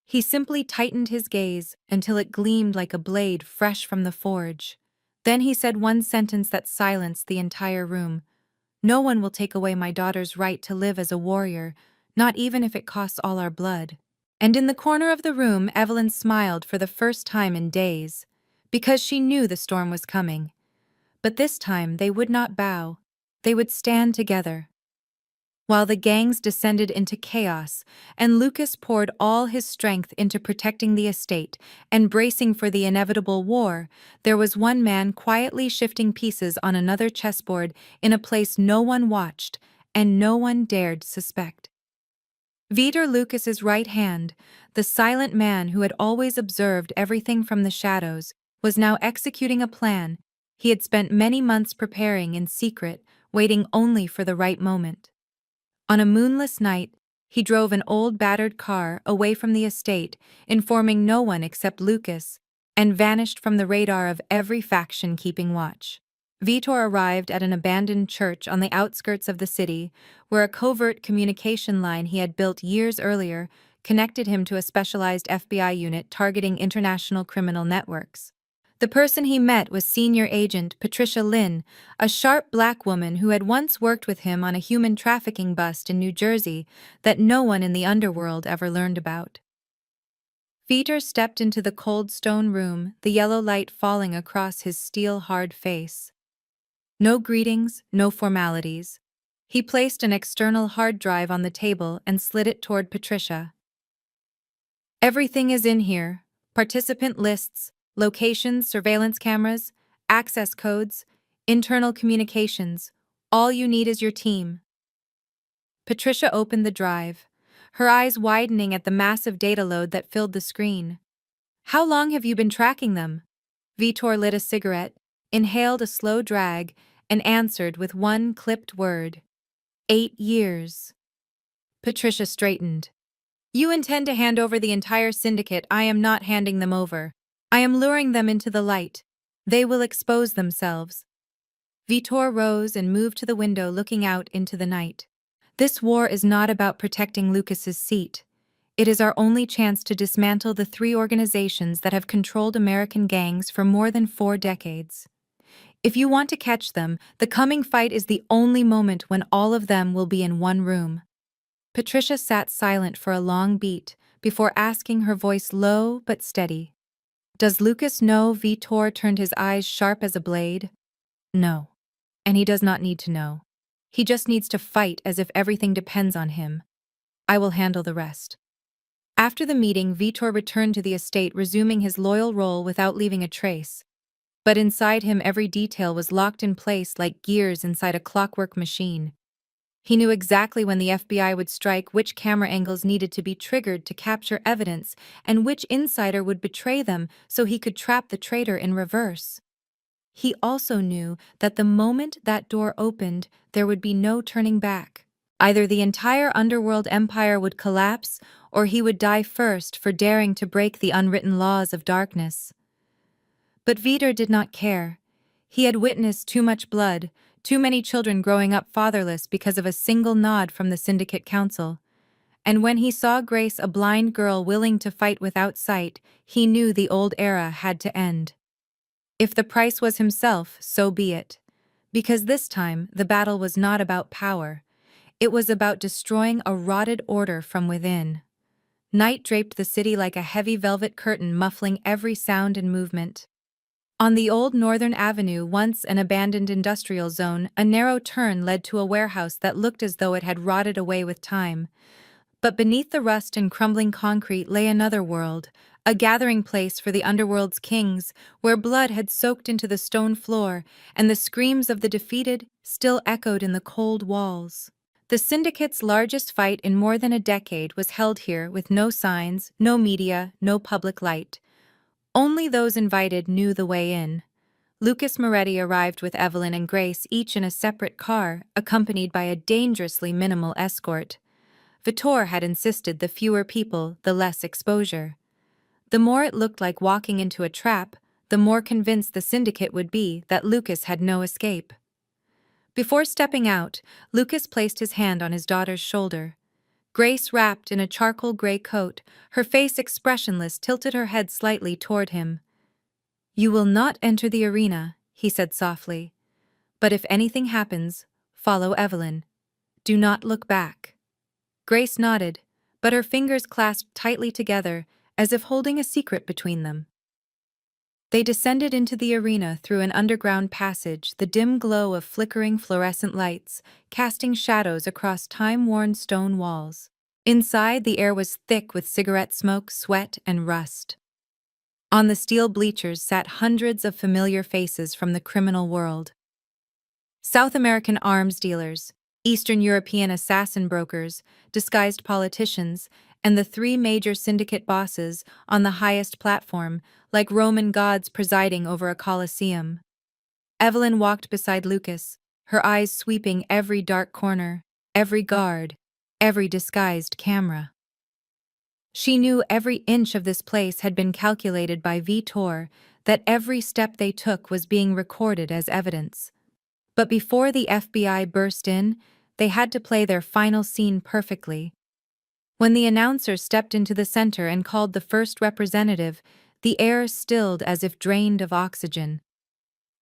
He simply tightened his gaze until it gleamed like a blade fresh from the forge. Then he said one sentence that silenced the entire room. "No one will take away my daughter's right to live as a warrior, not even if it costs all our blood." And in the corner of the room, Evelyn smiled for the first time in days, because she knew the storm was coming. But this time they would not bow. They would stand together. While the gangs descended into chaos, and Lucas poured all his strength into protecting the estate and bracing for the inevitable war, there was one man quietly shifting pieces on another chessboard in a place no one watched and no one dared suspect. Vitor, Lucas's right hand, the silent man who had always observed everything from the shadows, was now executing a plan he had spent many months preparing in secret, waiting only for the right moment. On a moonless night, he drove an old battered car away from the estate, informing no one except Lucas, and vanished from the radar of every faction keeping watch. Vitor arrived at an abandoned church on the outskirts of the city, where a covert communication line he had built years earlier connected him to a specialized FBI unit targeting international criminal networks. The person he met was Senior Agent Patricia Lynn, a sharp black woman who had once worked with him on a human trafficking bust in New Jersey that no one in the underworld ever learned about. Vitor stepped into the cold stone room, the yellow light falling across his steel-hard face. No greetings, no formalities. He placed an external hard drive on the table and slid it toward Patricia. Everything is in here: participant lists, locations, surveillance cameras, access codes, internal communications. All you need is your team. Patricia opened the drive, her eyes widening at the massive data load that filled the screen. How long have you been tracking them? Vitor lit a cigarette, inhaled a slow drag, and answered with one clipped word. 8 years. Patricia straightened. You intend to hand over the entire syndicate. I am not handing them over. I am luring them into the light. They will expose themselves. Vitor rose and moved to the window, looking out into the night. This war is not about protecting Lucas's seat. It is our only chance to dismantle the 3 organizations that have controlled American gangs for more than 4 decades. If you want to catch them, the coming fight is the only moment when all of them will be in one room. Patricia sat silent for a long beat before asking, her voice low but steady. Does Lucas know? Vitor turned his eyes sharp as a blade. No. And he does not need to know. He just needs to fight as if everything depends on him. I will handle the rest. After the meeting, Vitor returned to the estate, resuming his loyal role without leaving a trace. But inside him, every detail was locked in place like gears inside a clockwork machine. He knew exactly when the FBI would strike, which camera angles needed to be triggered to capture evidence, and which insider would betray them so he could trap the traitor in reverse. He also knew that the moment that door opened, there would be no turning back. Either the entire Underworld empire would collapse, or he would die first for daring to break the unwritten laws of darkness. But Vitor did not care. He had witnessed too much blood, too many children growing up fatherless because of a single nod from the Syndicate Council. And when he saw Grace, a blind girl willing to fight without sight, he knew the old era had to end. If the price was himself, so be it. Because this time, the battle was not about power. It was about destroying a rotted order from within. Night draped the city like a heavy velvet curtain, muffling every sound and movement. On the old Northern Avenue, once an abandoned industrial zone, a narrow turn led to a warehouse that looked as though it had rotted away with time. But beneath the rust and crumbling concrete lay another world, a gathering place for the Underworld's kings, where blood had soaked into the stone floor and the screams of the defeated still echoed in the cold walls. The Syndicate's largest fight in more than a decade was held here, with no signs, no media, no public light. Only those invited knew the way in. Lucas Moretti arrived with Evelyn and Grace, each in a separate car, accompanied by a dangerously minimal escort. Vitor had insisted the fewer people, the less exposure. The more it looked like walking into a trap, the more convinced the Syndicate would be that Lucas had no escape. Before stepping out, Lucas placed his hand on his daughter's shoulder. Grace, wrapped in a charcoal gray coat, her face expressionless, tilted her head slightly toward him. You will not enter the arena, he said softly. But if anything happens, follow Evelyn. Do not look back. Grace nodded, but her fingers clasped tightly together, as if holding a secret between them. They descended into the arena through an underground passage, the dim glow of flickering fluorescent lights, casting shadows across time-worn stone walls. Inside, the air was thick with cigarette smoke, sweat, and rust. On the steel bleachers sat hundreds of familiar faces from the criminal world. South American arms dealers, Eastern European assassin brokers, disguised politicians, and the 3 major syndicate bosses on the highest platform, like Roman gods presiding over a colosseum. Evelyn walked beside Lucas, her eyes sweeping every dark corner, every guard, every disguised camera. She knew every inch of this place had been calculated by Vitor, that every step they took was being recorded as evidence. But before the FBI burst in, they had to play their final scene perfectly. When the announcer stepped into the center and called the first representative, the air stilled as if drained of oxygen.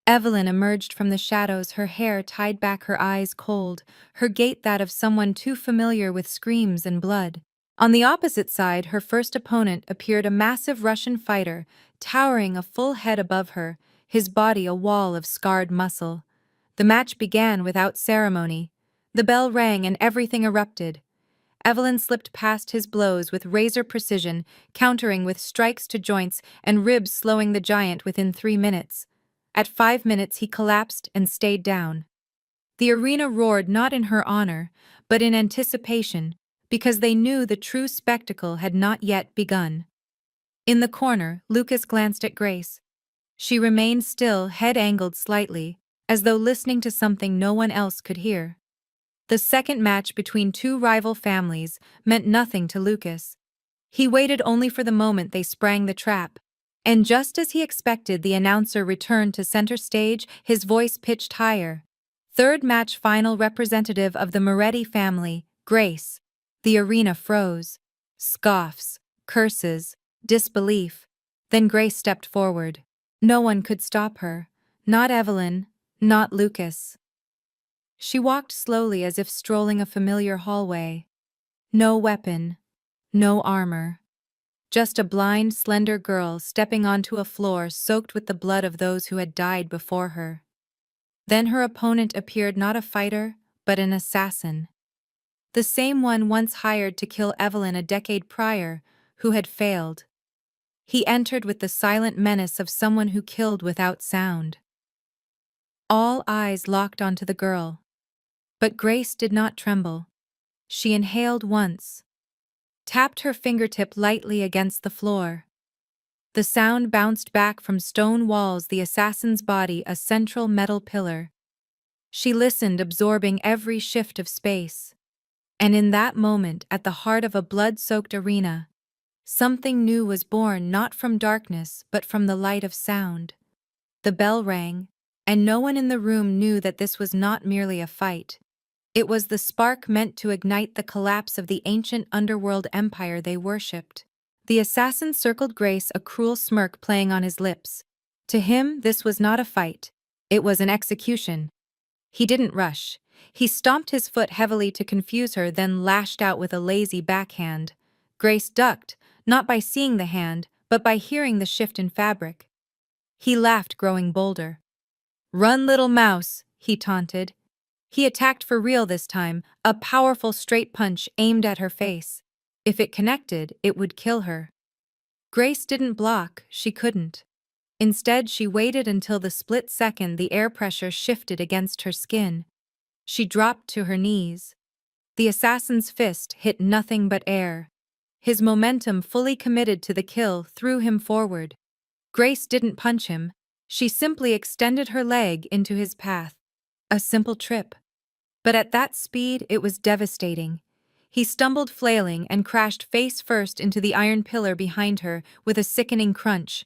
Evelyn emerged from the shadows, her hair tied back, her eyes cold, her gait that of someone too familiar with screams and blood. On the opposite side, her first opponent appeared a massive Russian fighter, towering a full head above her, his body a wall of scarred muscle. The match began without ceremony. The bell rang and everything erupted. Evelyn slipped past his blows with razor precision, countering with strikes to joints and ribs, slowing the giant within 3 minutes. At 5 minutes he collapsed and stayed down. The arena roared not in her honor, but in anticipation, because they knew the true spectacle had not yet begun. In the corner, Lucas glanced at Grace. She remained still, head angled slightly, as though listening to something no one else could hear. The second match between two rival families meant nothing to Lucas. He waited only for the moment they sprang the trap, and just as he expected, the announcer returned to center stage, his voice pitched higher. Third match final, representative of the Moretti family, Grace. The arena froze. Scoffs, curses, disbelief. Then Grace stepped forward. No one could stop her. Not Evelyn, not Lucas. She walked slowly as if strolling a familiar hallway. No weapon, no armor. Just a blind, slender girl stepping onto a floor soaked with the blood of those who had died before her. Then her opponent appeared, not a fighter, but an assassin. The same one once hired to kill Evelyn a decade prior, who had failed. He entered with the silent menace of someone who killed without sound. All eyes locked onto the girl. But Grace did not tremble. She inhaled once, tapped her fingertip lightly against the floor. The sound bounced back from stone walls, the assassin's body a central metal pillar. She listened, absorbing every shift of space. And in that moment, at the heart of a blood-soaked arena, something new was born, not from darkness, but from the light of sound. The bell rang, and no one in the room knew that this was not merely a fight. It was the spark meant to ignite the collapse of the ancient underworld empire they worshipped. The assassin circled Grace, a cruel smirk playing on his lips. To him, this was not a fight. It was an execution. He didn't rush. He stomped his foot heavily to confuse her, then lashed out with a lazy backhand. Grace ducked, not by seeing the hand, but by hearing the shift in fabric. He laughed, growing bolder. "Run, little mouse," he taunted. He attacked for real this time, a powerful straight punch aimed at her face. If it connected, it would kill her. Grace didn't block, she couldn't. Instead, she waited until the split second the air pressure shifted against her skin. She dropped to her knees. The assassin's fist hit nothing but air. His momentum, fully committed to the kill, threw him forward. Grace didn't punch him. She simply extended her leg into his path. A simple trip. But at that speed, it was devastating. He stumbled, flailing, and crashed face first into the iron pillar behind her with a sickening crunch.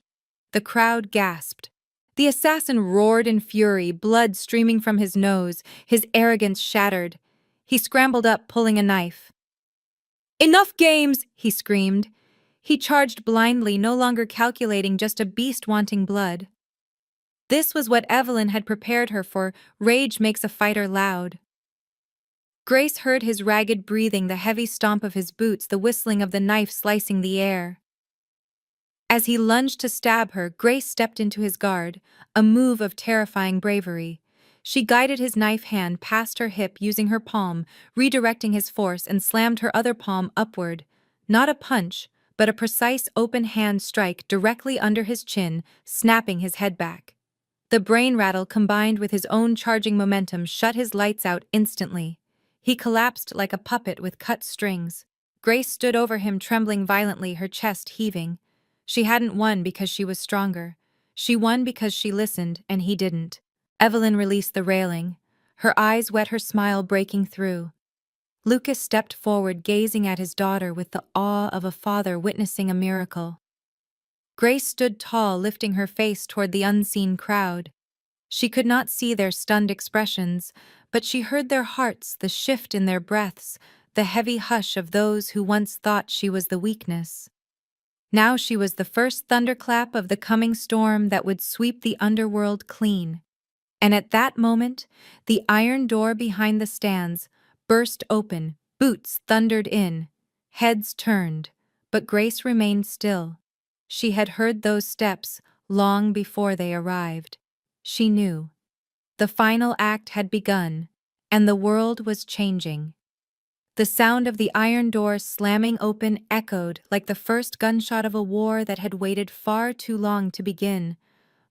The crowd gasped. The assassin roared in fury, blood streaming from his nose, his arrogance shattered. He scrambled up, pulling a knife. "Enough games!" he screamed. He charged blindly, no longer calculating, just a beast wanting blood. This was what Evelyn had prepared her for. Rage makes a fighter loud. Grace heard his ragged breathing, the heavy stomp of his boots, the whistling of the knife slicing the air. As he lunged to stab her, Grace stepped into his guard, a move of terrifying bravery. She guided his knife hand past her hip using her palm, redirecting his force, and slammed her other palm upward. Not a punch, but a precise open hand strike directly under his chin, snapping his head back. The brain rattle combined with his own charging momentum shut his lights out instantly. He collapsed like a puppet with cut strings. Grace stood over him, trembling violently, her chest heaving. She hadn't won because she was stronger. She won because she listened, and he didn't. Evelyn released the railing. Her eyes wet, her smile breaking through. Lucas stepped forward, gazing at his daughter with the awe of a father witnessing a miracle. Grace stood tall, lifting her face toward the unseen crowd. She could not see their stunned expressions, but she heard their hearts, the shift in their breaths, the heavy hush of those who once thought she was the weakness. Now she was the first thunderclap of the coming storm that would sweep the underworld clean. And at that moment, the iron door behind the stands burst open, boots thundered in. Heads turned, but Grace remained still. She had heard those steps long before they arrived. She knew. The final act had begun, and the world was changing. The sound of the iron door slamming open echoed like the first gunshot of a war that had waited far too long to begin,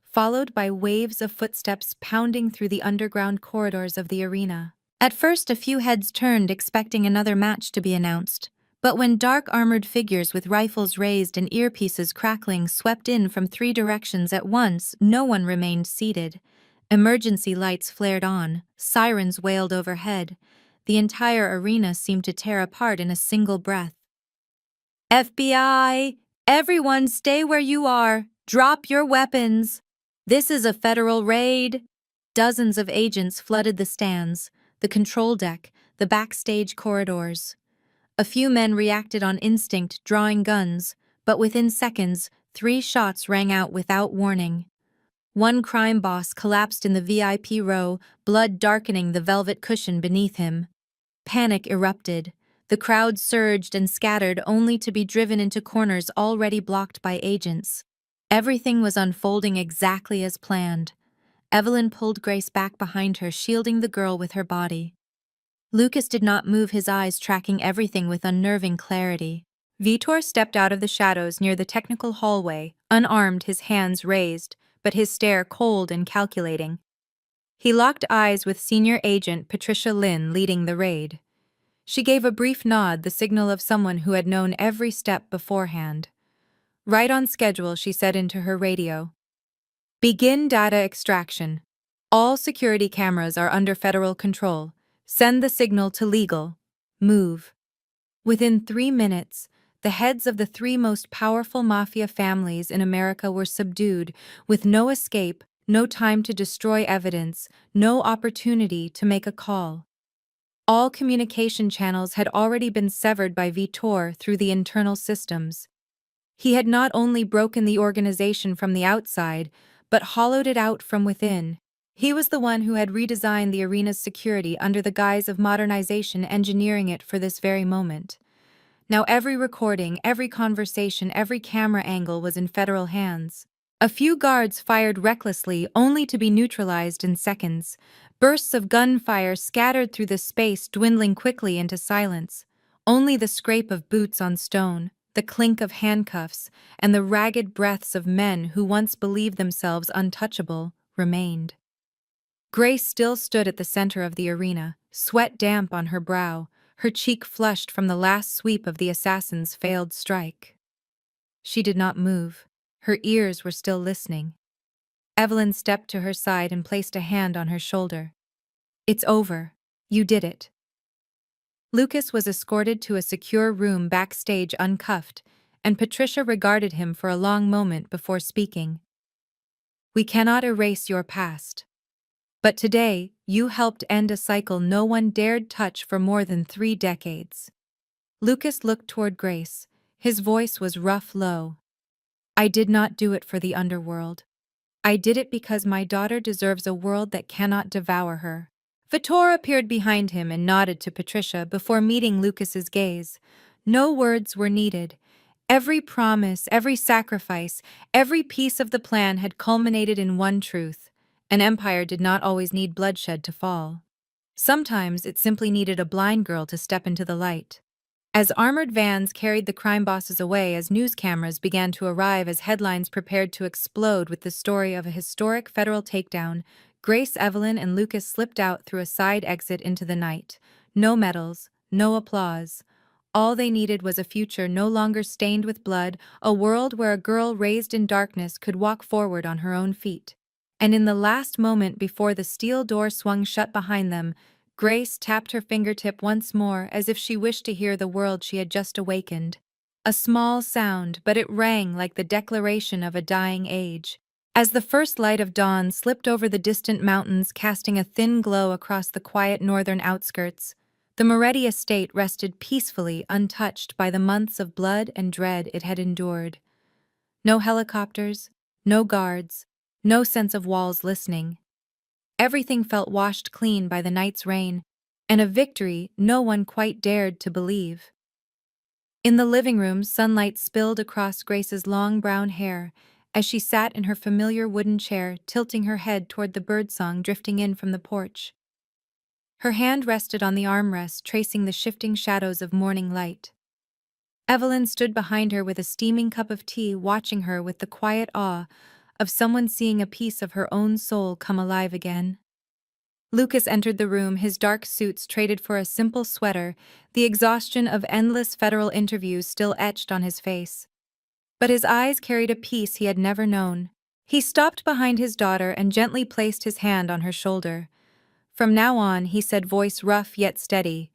followed by waves of footsteps pounding through the underground corridors of the arena. At first, a few heads turned, expecting another match to be announced. But when dark armored figures with rifles raised and earpieces crackling swept in from 3 directions at once, no one remained seated. Emergency lights flared on, sirens wailed overhead. The entire arena seemed to tear apart in a single breath. FBI! Everyone stay where you are! Drop your weapons! This is a federal raid! Dozens of agents flooded the stands, the control deck, the backstage corridors. A few men reacted on instinct, drawing guns, but within seconds, 3 shots rang out without warning. One crime boss collapsed in the VIP row, blood darkening the velvet cushion beneath him. Panic erupted. The crowd surged and scattered only to be driven into corners already blocked by agents. Everything was unfolding exactly as planned. Evelyn pulled Grace back behind her, shielding the girl with her body. Lucas did not move, his eyes tracking everything with unnerving clarity. Vitor stepped out of the shadows near the technical hallway, unarmed, his hands raised, but his stare cold and calculating. He locked eyes with senior agent Patricia Lynn leading the raid. She gave a brief nod, the signal of someone who had known every step beforehand. Right on schedule, she said into her radio. Begin data extraction. All security cameras are under federal control. Send the signal to legal. Move. Within 3 minutes, the heads of the 3 most powerful mafia families in America were subdued, with no escape, no time to destroy evidence, no opportunity to make a call. All communication channels had already been severed by Vitor through the internal systems. He had not only broken the organization from the outside, but hollowed it out from within. He was the one who had redesigned the arena's security under the guise of modernization, engineering it for this very moment. Now every recording, every conversation, every camera angle was in federal hands. A few guards fired recklessly, only to be neutralized in seconds. Bursts of gunfire scattered through the space, dwindling quickly into silence. Only the scrape of boots on stone, the clink of handcuffs, and the ragged breaths of men who once believed themselves untouchable remained. Grace still stood at the center of the arena, sweat damp on her brow, her cheek flushed from the last sweep of the assassin's failed strike. She did not move. Her ears were still listening. Evelyn stepped to her side and placed a hand on her shoulder. It's over. You did it. Lucas was escorted to a secure room backstage uncuffed, and Patricia regarded him for a long moment before speaking. We cannot erase your past. But today, you helped end a cycle no one dared touch for more than 3 decades. Lucas looked toward Grace. His voice was rough, low. I did not do it for the underworld. I did it because my daughter deserves a world that cannot devour her. Vitor appeared behind him and nodded to Patricia before meeting Lucas's gaze. No words were needed. Every promise, every sacrifice, every piece of the plan had culminated in one truth. An empire did not always need bloodshed to fall. Sometimes it simply needed a blind girl to step into the light. As armored vans carried the crime bosses away, as news cameras began to arrive, as headlines prepared to explode with the story of a historic federal takedown, Grace, Evelyn, and Lucas slipped out through a side exit into the night. No medals, no applause. All they needed was a future no longer stained with blood, a world where a girl raised in darkness could walk forward on her own feet. And in the last moment before the steel door swung shut behind them, Grace tapped her fingertip once more as if she wished to hear the world she had just awakened. A small sound, but it rang like the declaration of a dying age. As the first light of dawn slipped over the distant mountains, casting a thin glow across the quiet northern outskirts, the Moretti estate rested peacefully, untouched by the months of blood and dread it had endured. No helicopters, no guards, no sense of walls listening. Everything felt washed clean by the night's rain, and a victory no one quite dared to believe. In the living room, sunlight spilled across Grace's long brown hair as she sat in her familiar wooden chair, tilting her head toward the birdsong drifting in from the porch. Her hand rested on the armrest, tracing the shifting shadows of morning light. Evelyn stood behind her with a steaming cup of tea, watching her with the quiet awe of someone seeing a piece of her own soul come alive again. Lucas entered the room, his dark suits traded for a simple sweater, the exhaustion of endless federal interviews still etched on his face. But his eyes carried a peace he had never known. He stopped behind his daughter and gently placed his hand on her shoulder. "From now on," he said, voice rough yet steady,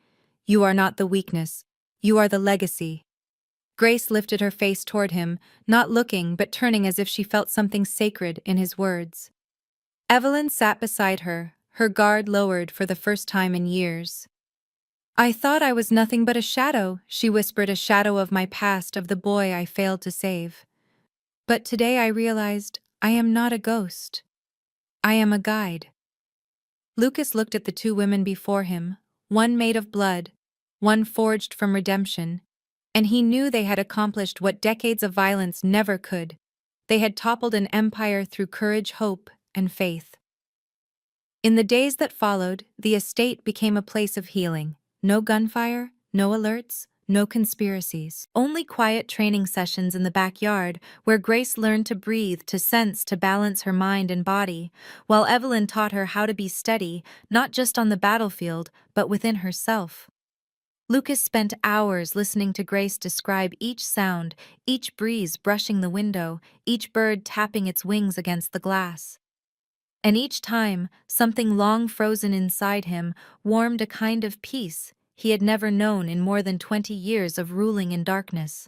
"you are not the weakness. You are the legacy." Grace lifted her face toward him, not looking but turning as if she felt something sacred in his words. Evelyn sat beside her, her guard lowered for the first time in years. "I thought I was nothing but a shadow," she whispered, "a shadow of my past, of the boy I failed to save. But today I realized I am not a ghost. I am a guide." Lucas looked at the two women before him, one made of blood, one forged from redemption, and he knew they had accomplished what decades of violence never could. They had toppled an empire through courage, hope, and faith. In the days that followed, the estate became a place of healing. No gunfire, no alerts, no conspiracies. Only quiet training sessions in the backyard where Grace learned to breathe, to sense, to balance her mind and body, while Evelyn taught her how to be steady, not just on the battlefield, but within herself. Lucas spent hours listening to Grace describe each sound, each breeze brushing the window, each bird tapping its wings against the glass. And each time, something long frozen inside him warmed a kind of peace he had never known in more than 20 years of ruling in darkness.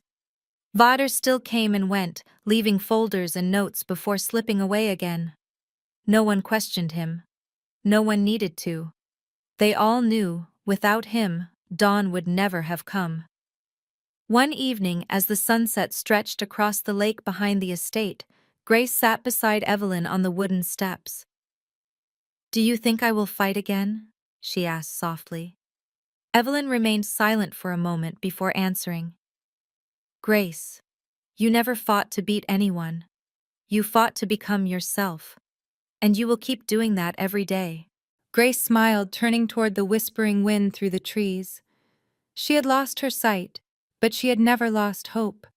Vader still came and went, leaving folders and notes before slipping away again. No one questioned him. No one needed to. They all knew, without him, dawn would never have come. One evening, as the sunset stretched across the lake behind the estate, Grace sat beside Evelyn on the wooden steps. "Do you think I will fight again?" she asked softly. Evelyn remained silent for a moment before answering. "Grace, you never fought to beat anyone. You fought to become yourself. And you will keep doing that every day." Grace smiled, turning toward the whispering wind through the trees. She had lost her sight, but she had never lost hope.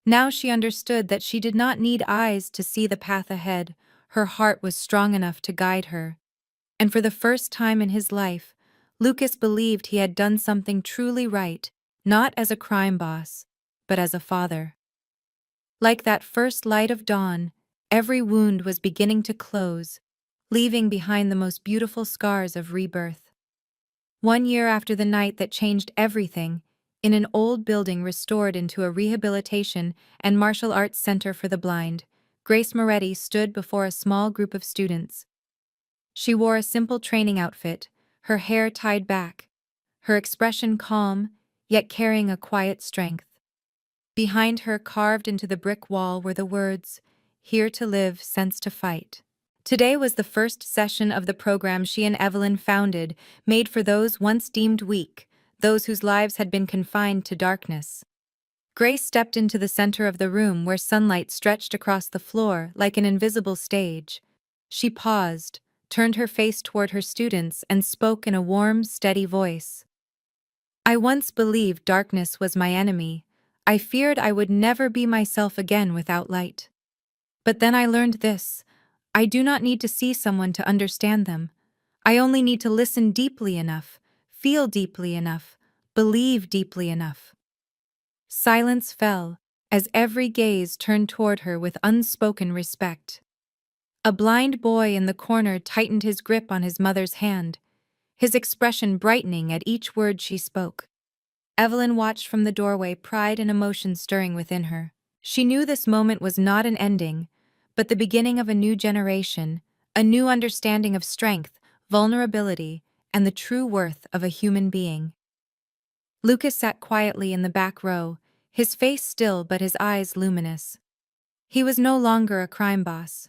Now she understood that she did not need eyes to see the path ahead. Her heart was strong enough to guide her. And for the first time in his life, Lucas believed he had done something truly right, not as a crime boss, but as a father. Like that first light of dawn, every wound was beginning to close, leaving behind the most beautiful scars of rebirth. 1 year after the night that changed everything, in an old building restored into a rehabilitation and martial arts center for the blind, Grace Moretti stood before a small group of students. She wore a simple training outfit, her hair tied back, her expression calm, yet carrying a quiet strength. Behind her, carved into the brick wall, were the words, "Here to live, sense to fight." Today was the first session of the program she and Evelyn founded, made for those once deemed weak, those whose lives had been confined to darkness. Grace stepped into the center of the room where sunlight stretched across the floor like an invisible stage. She paused, turned her face toward her students, and spoke in a warm, steady voice. "I once believed darkness was my enemy. I feared I would never be myself again without light. But then I learned this. I do not need to see someone to understand them. I only need to listen deeply enough, feel deeply enough, believe deeply enough." Silence fell, as every gaze turned toward her with unspoken respect. A blind boy in the corner tightened his grip on his mother's hand, his expression brightening at each word she spoke. Evelyn watched from the doorway, pride and emotion stirring within her. She knew this moment was not an ending, but the beginning of a new generation, a new understanding of strength, vulnerability, and the true worth of a human being. Lucas sat quietly in the back row, his face still but his eyes luminous. He was no longer a crime boss.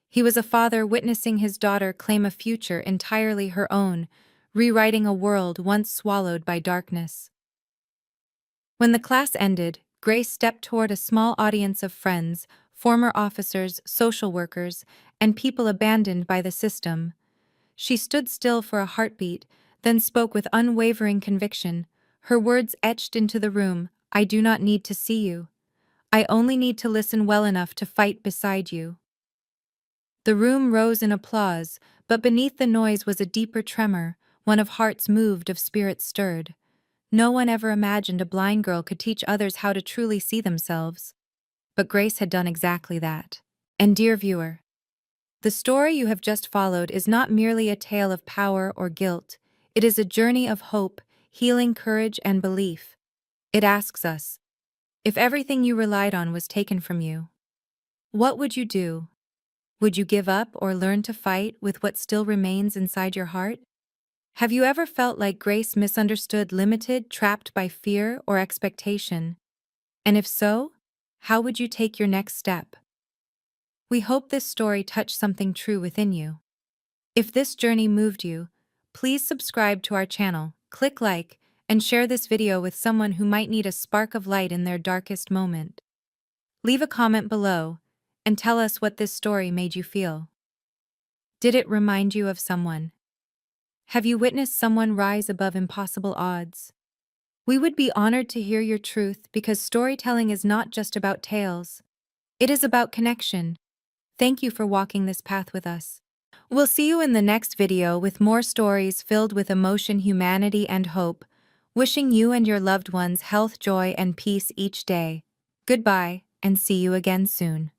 He was a father witnessing his daughter claim a future entirely her own, rewriting a world once swallowed by darkness. When the class ended, Grace stepped toward a small audience of friends, former officers, social workers, and people abandoned by the system. She stood still for a heartbeat, then spoke with unwavering conviction, her words etched into the room. "I do not need to see you. I only need to listen well enough to fight beside you." The room rose in applause, but beneath the noise was a deeper tremor, one of hearts moved, of spirits stirred. No one ever imagined a blind girl could teach others how to truly see themselves. But Grace had done exactly that. And dear viewer, the story you have just followed is not merely a tale of power or guilt. It is a journey of hope, healing, courage, and belief. It asks us, if everything you relied on was taken from you, what would you do? Would you give up or learn to fight with what still remains inside your heart? Have you ever felt like Grace, misunderstood, limited, trapped by fear or expectation? And if so, how would you take your next step? We hope this story touched something true within you. If this journey moved you, please subscribe to our channel, click like, and share this video with someone who might need a spark of light in their darkest moment. Leave a comment below and tell us what this story made you feel. Did it remind you of someone? Have you witnessed someone rise above impossible odds? We would be honored to hear your truth, because storytelling is not just about tales. It is about connection. Thank you for walking this path with us. We'll see you in the next video with more stories filled with emotion, humanity, and hope. Wishing you and your loved ones health, joy, and peace each day. Goodbye, and see you again soon.